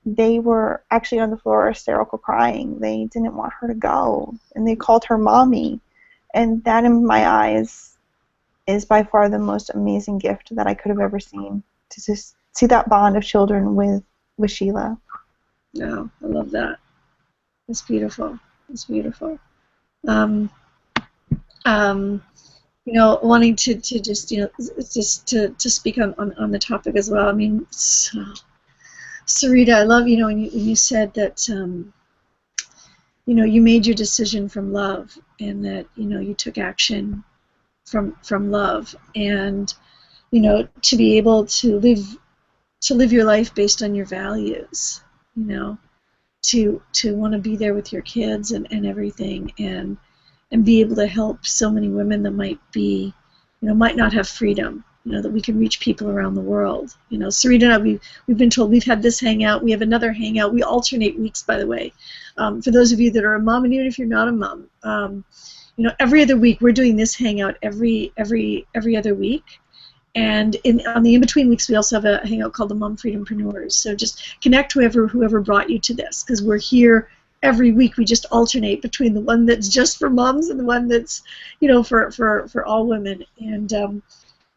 Speaker 2: they were actually on the floor hysterical crying. They didn't want her to go, and they called her mommy. And that, in my eyes, is by far the most amazing gift that I could have ever seen, to just see that bond of children with Sheila.
Speaker 1: No, I love that. It's beautiful. It's beautiful. You know, wanting to just, you know, just to speak on the topic as well. I mean, Sarita, I love, you know, when you said that, you know, you made your decision from love, and that, you know, you took action from love, and, you know, to be able to live your life based on your values, you know, to want to be there with your kids and everything, and be able to help so many women that might not have freedom, you know, that we can reach people around the world. You know, Sarita and I, we've been told we've had this hangout, we have another hangout. We alternate weeks, by the way. For those of you that are a mom, and even if you're not a mom, you know, every other week we're doing this hangout every other week. And on the in-between weeks, we also have a hangout called the Mom Freedompreneurs. So just connect whoever brought you to this, because we're here every week we just alternate between the one that's just for moms and the one that's, for all women. And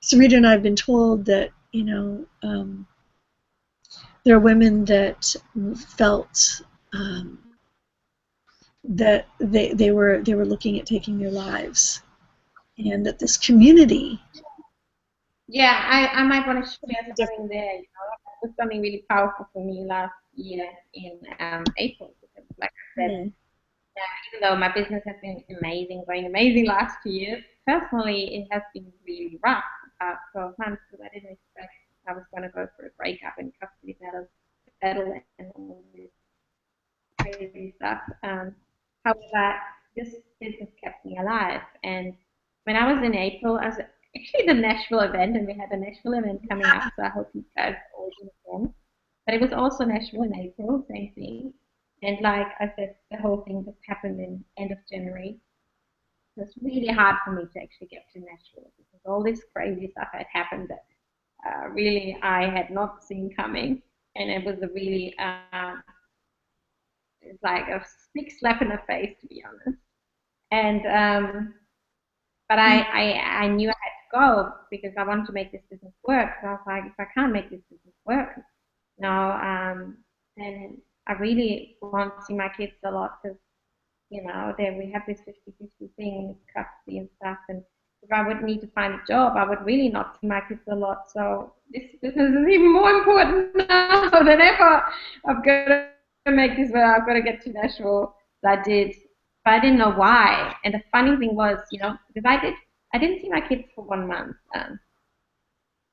Speaker 1: Sarita and I have been told that, there are women that felt that they were looking at taking their lives, and that this community.
Speaker 4: Yeah, I might want to share something there. It was something really powerful for me last year in April. Because, like I said, even though my business has been going amazing last 2 years, personally it has been really rough about 12 months because I didn't expect I was going to go through a breakup and custody battle and all this crazy stuff. However, this business kept me alive. And when I was in April, I was actually the Nashville event, and we had a Nashville event coming up, so I hope you guys all do again. But it was also Nashville in April, same thing. And like I said, the whole thing just happened in end of January. It was really hard for me to actually get to Nashville because all this crazy stuff had happened that really I had not seen coming. And it was a really, it's like a big slap in the face, to be honest. And but I knew I had to go because I wanted to make this business work. So I was like, if I can't make this business work, then I really want to see my kids a lot because, there we have this 50-50 thing, custody and stuff. And if I would need to find a job, I would really not see my kids a lot. So this business is even more important now than ever. I've got to make this work. I've got to get to Nashville. So I did. But I didn't know why. And the funny thing was, because I didn't see my kids for 1 month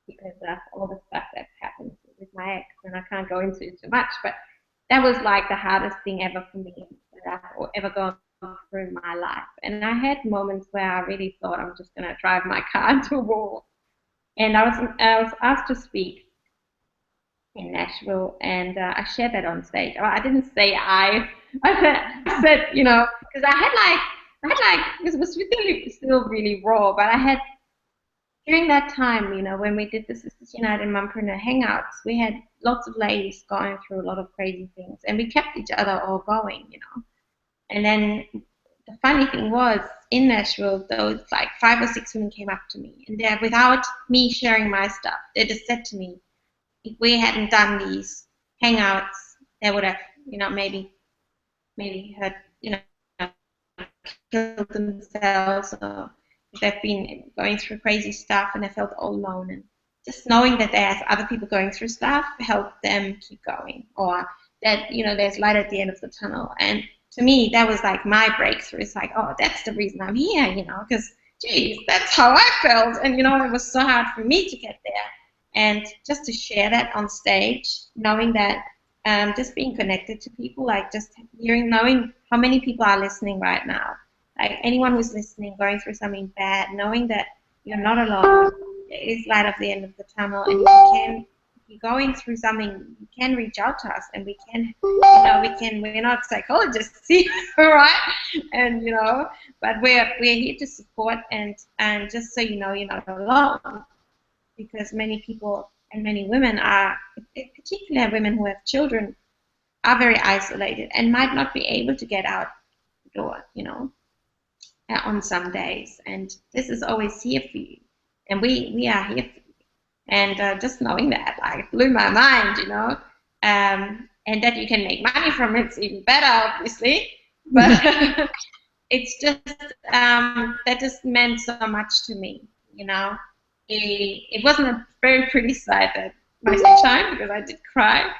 Speaker 4: because of all the stuff that happened with my ex, and I can't go into it too much. But that was like the hardest thing ever for me that I've ever gone through in my life. And I had moments where I really thought I was just going to drive my car into a wall. And I was asked to speak in Nashville, and I shared that on stage. I didn't say I said, because I had like, it was really, still really raw, but I had, during that time, when we did the Sisters United Mompreneur Hangouts, we had lots of ladies going through a lot of crazy things, and we kept each other all going, And then the funny thing was, in Nashville, those like 5 or 6 women came up to me, and they, without me sharing my stuff, they just said to me, if we hadn't done these hangouts, they would have, maybe had, killed themselves, or they've been going through crazy stuff and they felt all alone. And just knowing that there's other people going through stuff helped them keep going, or that, there's light at the end of the tunnel. And to me, that was like my breakthrough. It's like, oh, that's the reason I'm here, because, geez, that's how I felt. And, it was so hard for me to get there. And just to share that on stage, knowing that, just being connected to people, like just knowing how many people are listening right now, like anyone who's listening, going through something bad, knowing that you're not alone, there is light at the end of the tunnel, and if you're going through something, you can reach out to us, and we can, we're not psychologists, right? And, but we're here to support, and just so you know, you're not alone. Because many people and many women are, particularly women who have children, are very isolated and might not be able to get out the door, on some days. And this is always here for you. And we are here for you. And just knowing that, like, blew my mind, and that you can make money from it's even better, obviously. But it's just, that just meant so much to me, It wasn't a very pretty sight at my time because I did cry,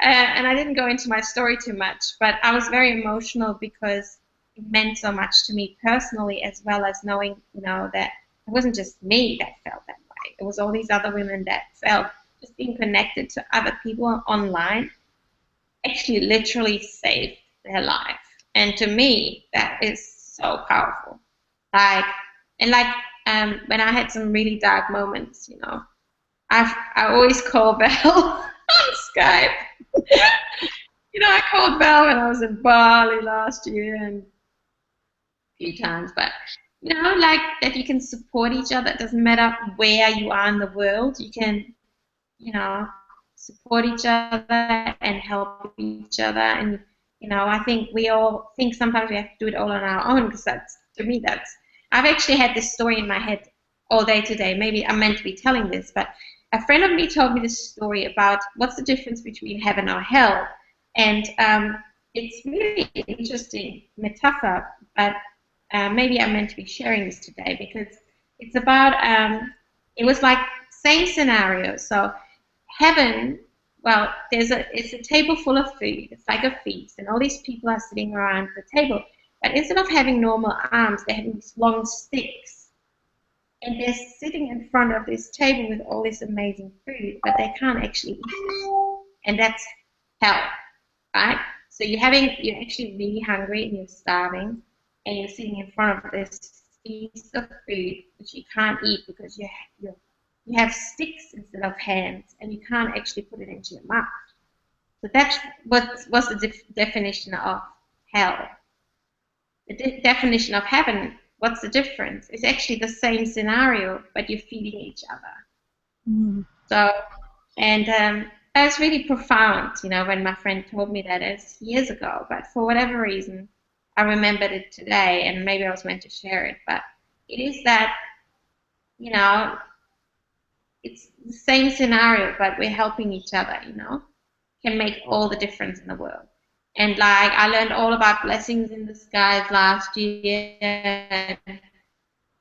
Speaker 4: and I didn't go into my story too much, but I was very emotional because it meant so much to me personally, as well as knowing, that it wasn't just me that felt that way. It was all these other women that felt just being connected to other people online actually literally saved their life. And to me, that is so powerful. When I had some really dark moments, I always call Val on Skype. I called Val when I was in Bali last year and a few times, but like that you can support each other. It doesn't matter where you are in the world. You can, support each other and help each other, and I think we all think sometimes we have to do it all on our own, because to me, I've actually had this story in my head all day today. Maybe I'm meant to be telling this, but a friend of me told me this story about what's the difference between heaven or hell. And it's really interesting metaphor, but maybe I'm meant to be sharing this today, because it's about, it was like same scenario. So heaven, well, it's a table full of food. It's like a feast, and all these people are sitting around the table. But instead of having normal arms, they're having these long sticks. And they're sitting in front of this table with all this amazing food, but they can't actually eat it. And that's hell, right? So you're actually really hungry and you're starving, and you're sitting in front of this feast of food which you can't eat because you have sticks instead of hands, and you can't actually put it into your mouth. So that's what's the definition of hell. The definition of heaven, what's the difference? It's actually the same scenario, but you're feeding each other. Mm. So, and that was really profound, when my friend told me that. It's years ago, but for whatever reason, I remembered it today, and maybe I was meant to share it. But it is that, it's the same scenario, but we're helping each other, can make all the difference in the world. And like, I learned all about blessings in disguise last year.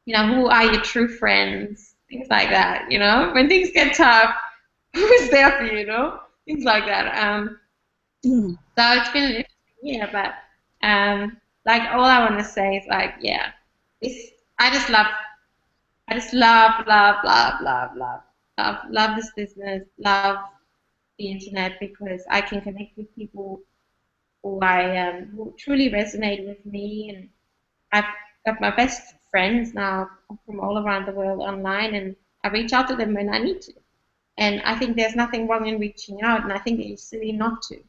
Speaker 4: Who are your true friends? Things like that, when things get tough, who's there for you, things like that. So it's been an interesting year, but like, all I want to say is, like, yeah, I just love this business, love the internet, because I can connect with people who who truly resonate with me, and I've got my best friends now from all around the world online, and I reach out to them when I need to. And I think there's nothing wrong in reaching out, and I think it's silly not to.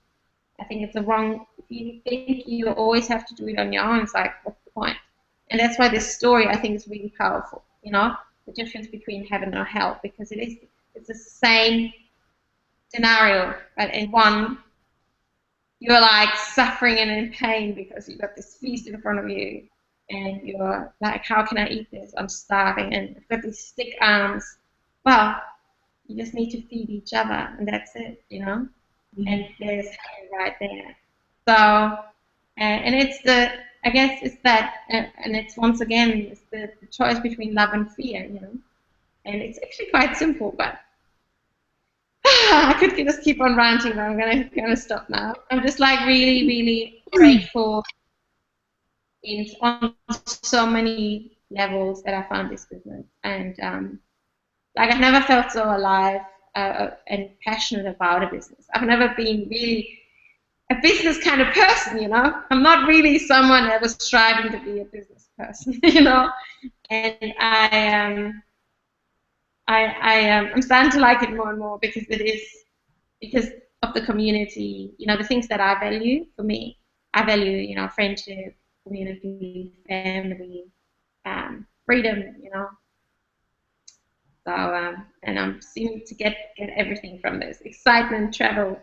Speaker 4: I think it's wrong if you think you always have to do it on your own. It's like, what's the point? And that's why this story, I think, is really powerful. The difference between heaven or hell, because it's the same scenario, but in one, you're like suffering and in pain because you've got this feast in front of you, and you're like, how can I eat this? I'm starving, and I've got these stick arms. Well, you just need to feed each other, and that's it, And there's heaven right there. So, and it's I guess it's that, and it's once again, it's the choice between love and fear, And it's actually quite simple, but I could just keep on ranting, but I'm gonna stop now. I'm just like really, really grateful on so many levels that I found this business, and like, I've never felt so alive and passionate about a business. I've never been really a business kind of person, I'm not really someone that was striving to be a business person, And I'm starting to like it more and more, because of the community, the things that I value. For me, I value, friendship, community, family, freedom, So, and I'm seeming to get everything from this. Excitement, travel,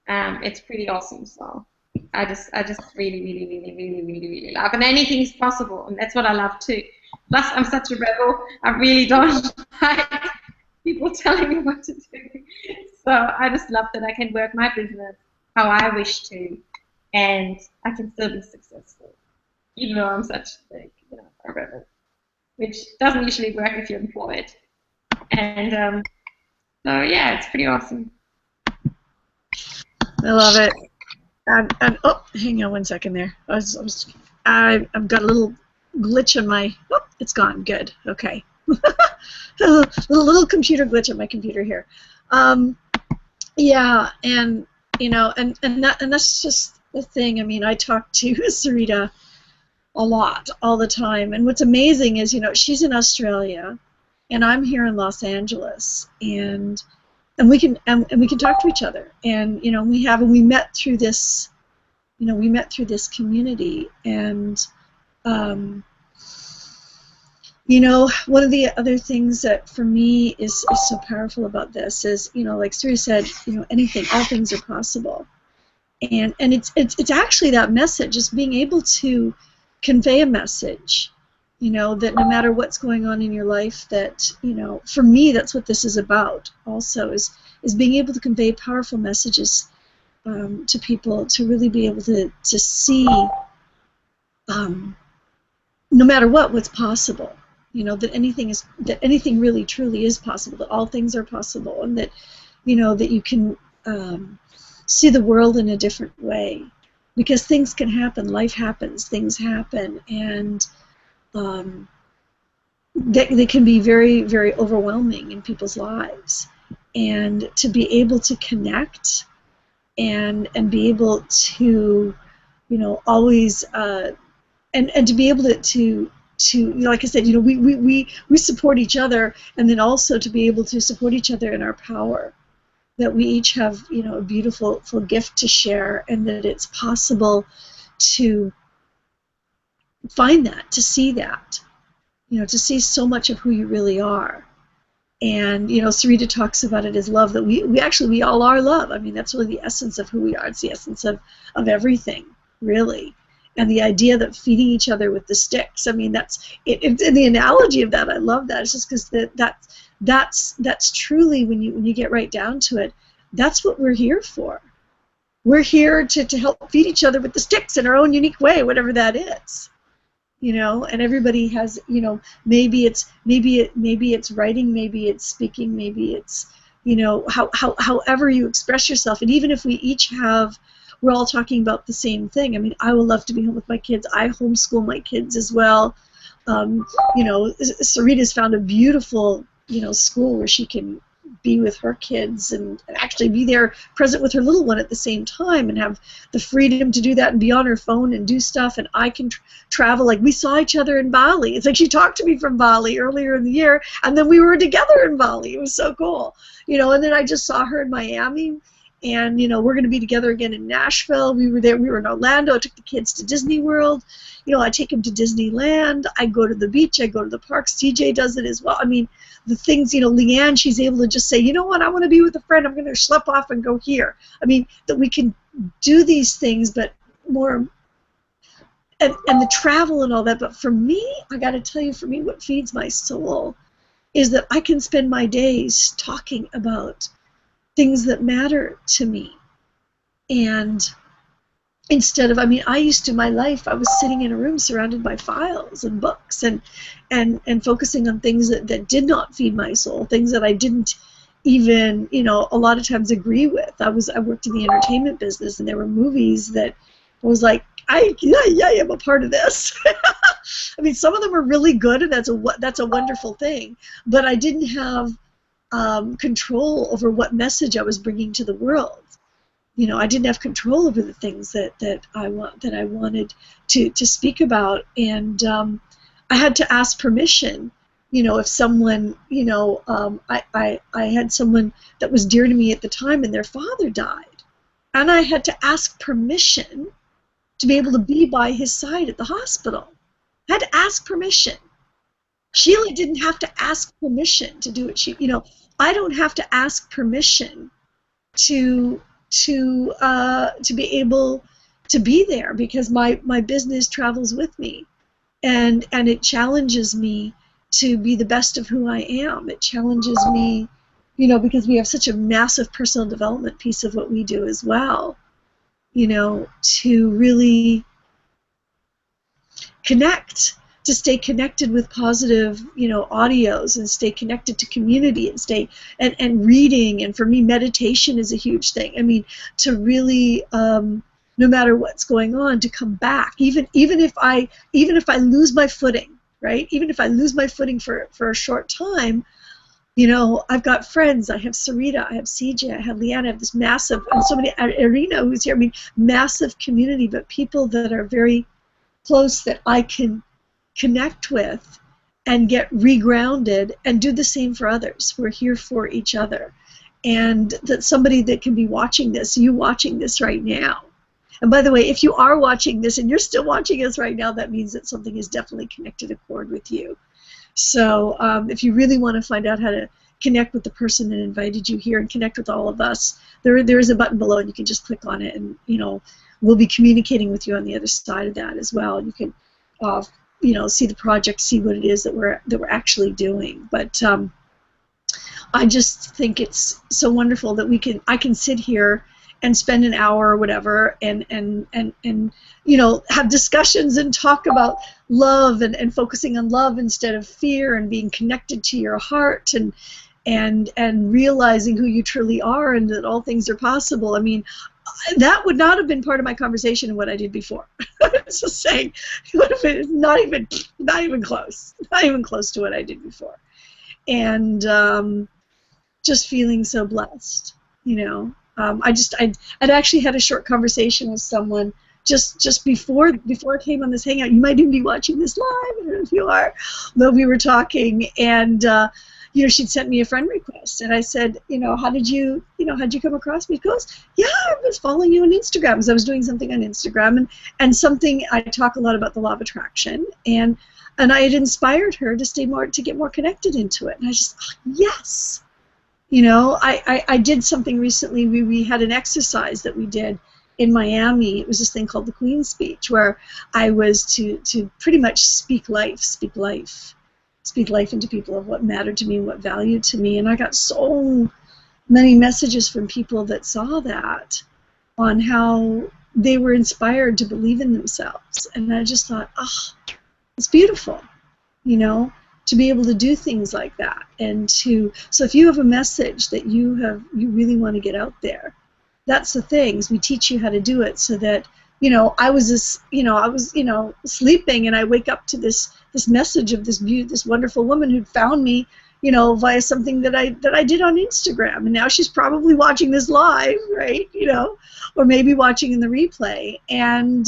Speaker 4: it's pretty awesome. So I just really, really, really, really, really, really love. And anything is possible, and that's what I love too. Plus, I'm such a rebel. I really don't like people telling me what to do. So I just love that I can work my business how I wish to, and I can still be successful, even though I'm such a rebel, which doesn't usually work if you're employed. And so yeah, it's pretty awesome.
Speaker 1: I love it. And oh, hang on one second there. I've got a little glitch on my. Oh, it's gone. Good. Okay. little computer glitch on my computer here. Yeah, and that's just the thing. I mean, I talk to Sarita a lot, all the time, and what's amazing is, she's in Australia, and I'm here in Los Angeles, and we can talk to each other, and we met through this, community, and one of the other things that for me is so powerful about this is, like Suri said, all things are possible, And it's actually that message, is being able to convey a message, you know, that no matter what's going on in your life, that, you know, for me, that's what this is about also, is being able to convey powerful messages to people, to really be able to see, no matter what's possible, you know, that anything really truly is possible, that all things are possible, and that, you know, that you can see the world in a different way, because things can happen, life happens, things happen, and they can be very, very overwhelming in people's lives. And to be able to connect and be able to, you know, always and to be able to you know, like I said, you know, we support each other, and then also to be able to support each other in our power, that we each have, you know, a beautiful gift to share, and that it's possible to find that, to see that, you know, to see so much of who you really are. And, you know, Sarita talks about it as love, that we all are love. I mean, that's really the essence of who we are. It's the essence of everything, really. And the idea that feeding each other with the sticks, I mean, that's it, and the analogy of that, I love that. It's just because that's truly, when you get right down to it, that's what we're here for. We're here to help feed each other with the sticks in our own unique way, whatever that is. You know, and everybody has, you know, maybe it's writing, maybe it's speaking, maybe it's, you know, however you express yourself. And even if we each have, we're all talking about the same thing. I mean, I would love to be home with my kids. I homeschool my kids as well. You know, Sarita's found a beautiful, you know, school where she can be with her kids and actually be there present with her little one at the same time, and have the freedom to do that and be on her phone and do stuff. And I can travel. Like, we saw each other in Bali. It's like she talked to me from Bali earlier in the year, and then we were together in Bali. It was so cool, you know. And then I just saw her in Miami, and, you know, we're going to be together again in Nashville. We were there. We were in Orlando. I took the kids to Disney World. You know, I take them to Disneyland. I go to the beach. I go to the parks. TJ does it as well. I mean, the things, you know, Leanne, she's able to just say, you know what, I want to be with a friend. I'm going to schlep off and go here. I mean, that we can do these things, but more, and the travel and all that. But for me, I got to tell you, for me, what feeds my soul is that I can spend my days talking about things that matter to me. And instead of, I mean, I used to, my life, I was sitting in a room surrounded by files and books and focusing on things that did not feed my soul, things that I didn't even, you know, a lot of times agree with. I worked in the entertainment business, and there were movies that I was like, I'm a part of this. I mean, some of them are really good, and that's a wonderful thing, but I didn't have control over what message I was bringing to the world. You know, I didn't have control over the things that I wanted to speak about, and I had to ask permission. You know, if someone, you know, I had someone that was dear to me at the time, and their father died, and I had to ask permission to be able to be by his side at the hospital. I had to ask permission. Sheila didn't have to ask permission to do it. You know, I don't have to ask permission to be able to be there, because my business travels with me, and it challenges me to be the best of who I am. It challenges me, you know, because we have such a massive personal development piece of what we do as well, you know, to really connect, to stay connected with positive, you know, audios, and stay connected to community, and stay and reading. And for me, meditation is a huge thing. I mean, to really, no matter what's going on, to come back, even if I lose my footing, right? Even if I lose my footing for a short time, you know, I've got friends. I have Sarita, I have CJ, I have Leanna, I have this massive, and so many, Irina who's here. I mean, massive community, but people that are very close that I can connect with and get regrounded, and do the same for others. We're here for each other. And that somebody that can be watching this, you watching this right now. And by the way, if you are watching this and you're still watching us right now, that means that something is definitely connected a chord with you. So if you really want to find out how to connect with the person that invited you here and connect with all of us, there is a button below and you can just click on it, and we'll be communicating with you on the other side of that as well. You can see the project, see what it is that we're actually doing. But I just think it's so wonderful that I can sit here and spend an hour or whatever and have discussions and talk about love and focusing on love instead of fear, and being connected to your heart and realizing who you truly are and that all things are possible. I mean, that would not have been part of my conversation in what I did before. I was just saying, it would have been not even close to what I did before. And just feeling so blessed, I'd actually had a short conversation with someone just before I came on this hangout. You might even be watching this live. I don't know if you are, but we were talking, and she'd sent me a friend request, and I said, how'd you come across me? She goes, yeah, I was following you on Instagram, because I was doing something on Instagram, and something I talk a lot about the law of attraction, and I had inspired her to get more connected into it, and I just thought, yes. I did something recently. We had an exercise that we did in Miami. It was this thing called the Queen's Speech, where I was to pretty much speak life into people of what mattered to me and what valued to me. And I got so many messages from people that saw that, on how they were inspired to believe in themselves. And I just thought, it's beautiful, to be able to do things like that. And so if you have a message that you really want to get out there, that's the things we teach you how to do it, so that I was sleeping, and I wake up to this message of this wonderful woman who'd found me via something that I did on Instagram, and now she's probably watching this live, right? Or maybe watching in the replay, and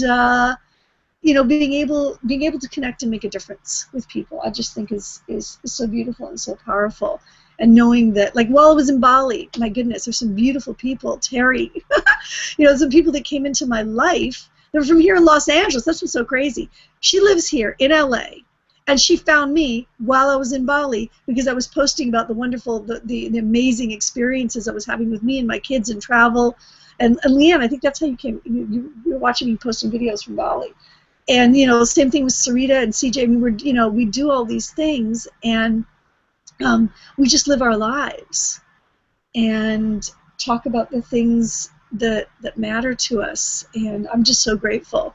Speaker 1: being able to connect and make a difference with people, I just think is so beautiful and so powerful. And knowing that, like, while I was in Bali, my goodness, there's some beautiful people. Terry, some people that came into my life. They were from here in Los Angeles. That's what's so crazy. She lives here in LA, and she found me while I was in Bali, because I was posting about the wonderful, the amazing experiences I was having with me and my kids and travel. And Leanne, I think that's how you came. You were watching me posting videos from Bali. And same thing with Sarita and CJ. I mean, we do all these things, and we just live our lives and talk about the things that matter to us. And I'm just so grateful.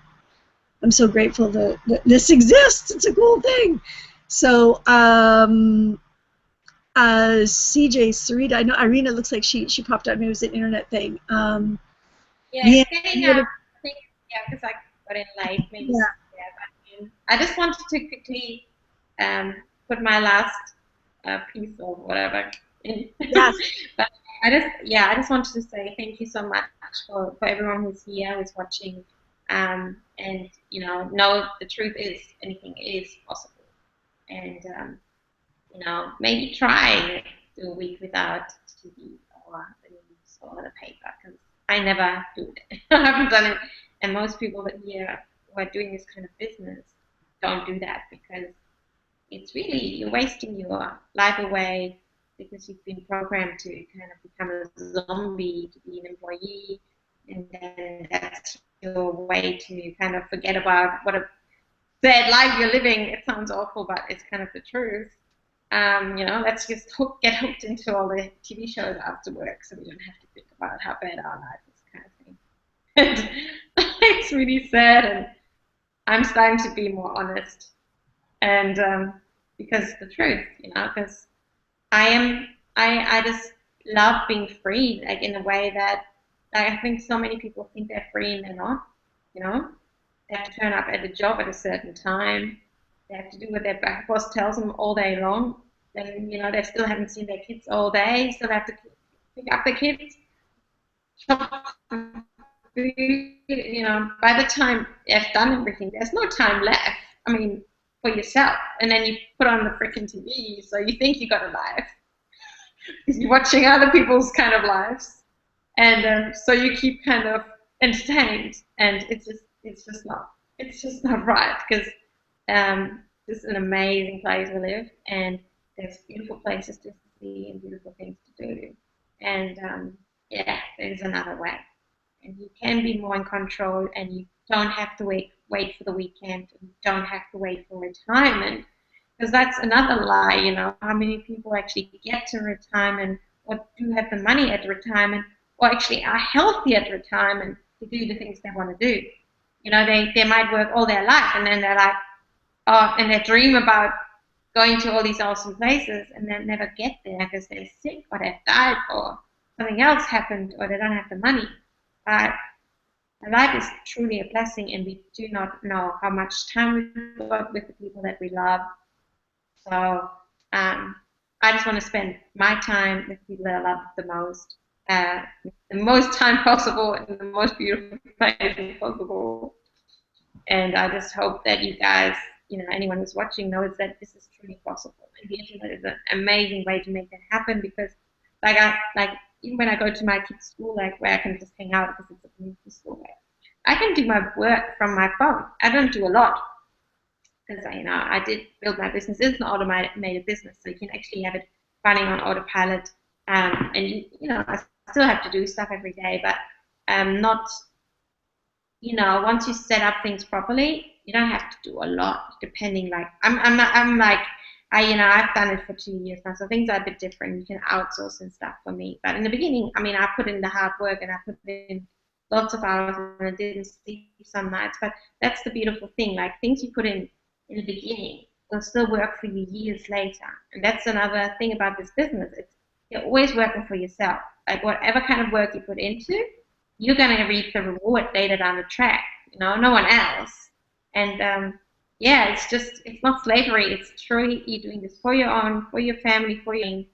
Speaker 1: I'm so grateful that this exists. It's a cool thing. So CJ, Sarita, I know Irina looks like she popped out. Maybe it was an internet thing.
Speaker 4: Yeah, getting up. I think, because I got in late. Maybe.
Speaker 1: Yeah.
Speaker 4: I just wanted to quickly put my last piece or whatever in.
Speaker 1: Yes.
Speaker 4: But I just wanted to say thank you so much for everyone who's here, who's watching, and know the truth is anything is possible, and maybe try do a week without TV or the news or the paper, because I never do it. I haven't done it, and most people that here who are doing this kind of business don't do that, because it's really, you're wasting your life away, because you've been programmed to kind of become a zombie, to be an employee, and then that's your way to kind of forget about what a sad life you're living. It sounds awful, but it's kind of the truth. Let's just get hooked into all the TV shows after work, so we don't have to think about how bad our life is, kind of thing. And it's really sad, and I'm starting to be more honest, and because the truth, because I just love being free, like in a way that, like, I think so many people think they're free and they're not. They have to turn up at a job at a certain time. They have to do what their boss tells them all day long. Then they still haven't seen their kids all day, so they have to pick up the kids, shop food. By the time they've done everything, there's no time left. I mean, for yourself. And then you put on the freaking TV, so you think you got a life, because you're watching other people's kind of lives, and so you keep kind of entertained, and it's just not right, because this is an amazing place to live, and there's beautiful places to see and beautiful things to do. And yeah, there's another way. And you can be more in control, and you don't have to wait for the weekend, and you don't have to wait for retirement, because that's another lie. You know, how many people actually get to retirement or do have the money at retirement, or actually are healthy at retirement to do the things they want to do. You know, they might work all their life, and then they're like, oh, and they dream about going to all these awesome places, and then never get there because they're sick or they've died or something else happened or they don't have the money. But life is truly a blessing, and we do not know how much time we've got with the people that we love. So I just want to spend my time with people that I love the most time possible, in the most beautiful places possible. And I just hope that you guys, you know, anyone who's watching knows that this is truly possible. And the internet is an amazing way to make that happen, because even when I go to my kids' school, like where I can just hang out because it's a community school, like, I can do my work from my phone. I don't do a lot because, you know, I did build my business. It's an automated business, so you can actually have it running on autopilot. And you know, I still have to do stuff every day, but not, you know, once you set up things properly, you don't have to do a lot. Depending, like I've done it for 2 years now, so things are a bit different. You can outsource and stuff for me. But in the beginning, I mean, I put in the hard work and I put in lots of hours and I didn't sleep some nights. But that's the beautiful thing. Like, things you put in the beginning will still work for you years later. And that's another thing about this business. You're always working for yourself. Like, whatever kind of work you put into, you're going to reap the reward later down the track. You know, no one else. And yeah, it's not slavery. It's truly you doing this for your own, for your family, for your,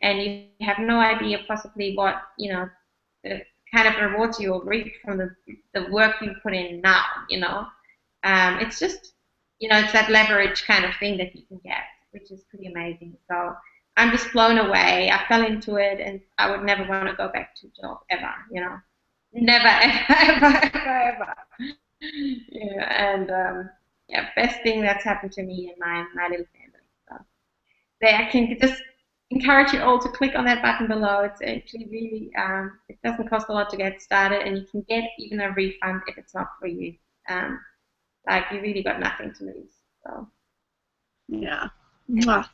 Speaker 4: and you have no idea possibly what, you know, the kind of rewards you will reap from the work you put in now, you know. It's just, you know, it's that leverage kind of thing that you can get, which is pretty amazing. So I'm just blown away. I fell into it, and I would never want to go back to a job ever, you know. Never, ever. Yeah, and yeah, best thing that's happened to me and my little family. So there, I can just encourage you all to click on that button below. It's actually really, it doesn't cost a lot to get started, and you can get even a refund if it's not for you. Like, you really got nothing to lose. So
Speaker 1: Yeah. Mwah.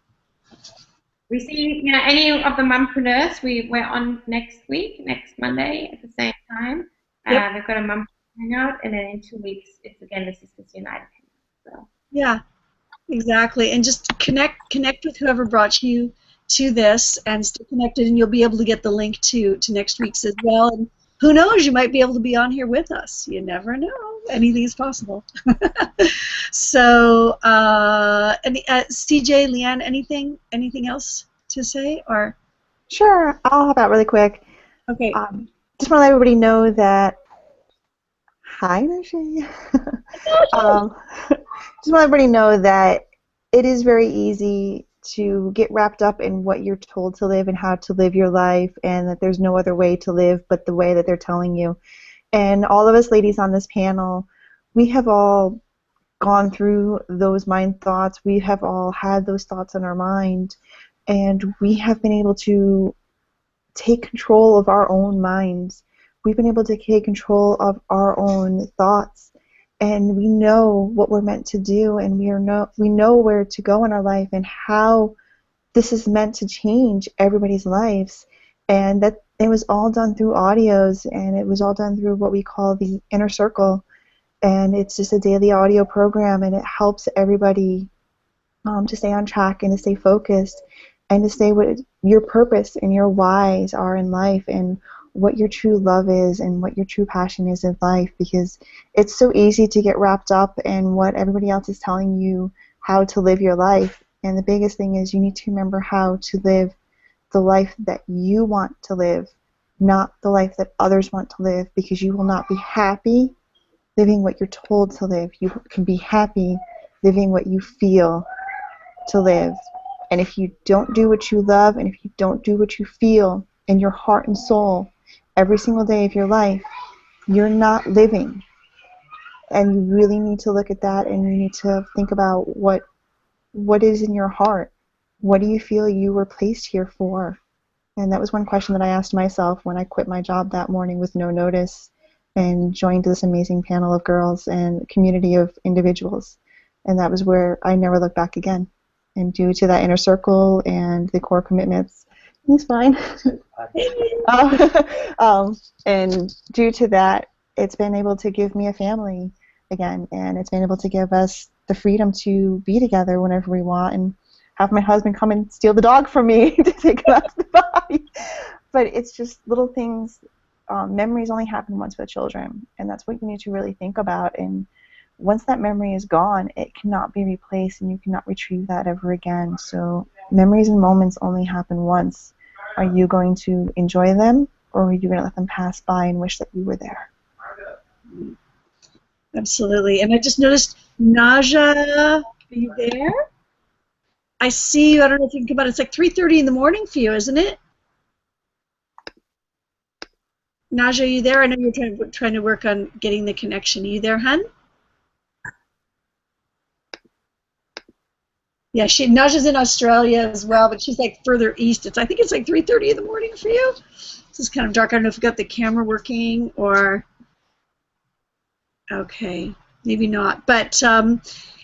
Speaker 4: We see, you know, any of the mompreneurs, we're on next Monday at the same time.
Speaker 1: Yep.
Speaker 4: We've got a mom hangout, and then in 2 weeks it's again the Sisters United hangout. So
Speaker 1: Yeah, exactly. And just connect with whoever brought you to this, and stay connected, and you'll be able to get the link to next week's as well. And who knows, you might be able to be on here with us. You never know. Anything is possible. So, CJ, Leanne, anything else to say? Or
Speaker 2: Sure, I'll hop out really quick.
Speaker 1: okay.
Speaker 2: Just want to let everybody know that. Hi, Nushi. Just want to let everybody know that it is very easy to get wrapped up in what you're told to live and how to live your life, and that there's no other way to live but the way that they're telling you. And all of us ladies on this panel, we have all gone through those mind thoughts. We have all had those thoughts in our mind, and we have been able to take control of our own minds. We've been able to take control of our own thoughts, and we know what we're meant to do, and we know where to go in our life and how this is meant to change everybody's lives. And that it was all done through audios, and it was all done through what we call the inner circle. And it's just a daily audio program, and it helps everybody to stay on track and to stay focused and to stay what your purpose and your whys are in life, and what your true love is and what your true passion is in life, because it's so easy to get wrapped up in what everybody else is telling you how to live your life. And the biggest thing is you need to remember how to live the life that you want to live, not the life that others want to live, because you will not be happy living what you're told to live. You can be happy living what you feel to live. And if you don't do what you love, and if you don't do what you feel in your heart and soul every single day of your life, you're not living. And you really need to look at that, and you need to think about what is in your heart. what do you feel you were placed here for? And that was one question that I asked myself when I quit my job that morning with no notice and joined this amazing panel of girls and community of individuals. And that was where I never looked back again. And due to that inner circle and the core commitments, he's fine. And due to that, it's been able to give me a family again, and it's been able to give us the freedom to be together whenever we want, and have my husband come and steal the dog from me to take him out to the body. But it's just little things. Memories only happen once with children, and that's what you need to really think about. And once that memory is gone, it cannot be replaced, and you cannot retrieve that ever again. So memories and moments only happen once. Are you going to enjoy them, or are you going to let them pass by and wish that you were there?
Speaker 1: Absolutely. And I just noticed, Naja, are you there? I see you. I don't know if you can come out. It's like 3:30 in the morning for you, isn't it? Naja, are you there? I know you're trying to work on getting the connection. Are you there, hun? Yeah, Naja's in Australia as well, but she's like further east. I think it's like 3:30 in the morning for you. This is kind of dark. I don't know if you got the camera working or. Okay, maybe not. But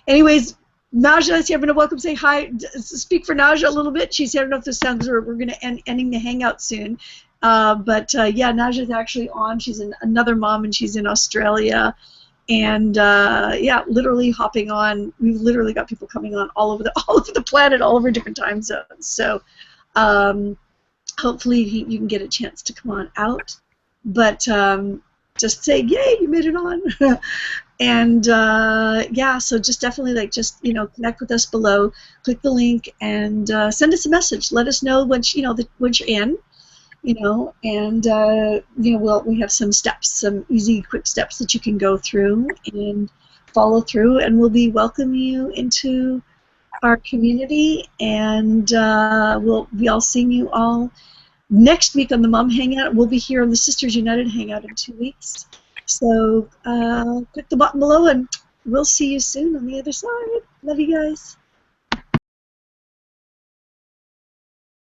Speaker 1: anyways, Naja is here. I'm going to welcome, say hi, speak for Naja a little bit. She's here. I don't know if this sounds, we're going to ending the hangout soon. Yeah, Naja's actually on. She's another mom, and she's in Australia. And yeah, literally hopping on. We've literally got people coming on all over the planet, all over different time zones. So hopefully you can get a chance to come on out. But just say, yay, you made it on. And yeah, so just definitely connect with us below, click the link, and send us a message. Let us know once once you're in, and we have some steps, some easy, quick steps that you can go through and follow through, and we'll be welcoming you into our community, and we'll be all seeing you all next week on the Mom Hangout. We'll be here on the Sisters United Hangout in 2 weeks. So click the button below, and we'll see you soon on the other side. Love you guys.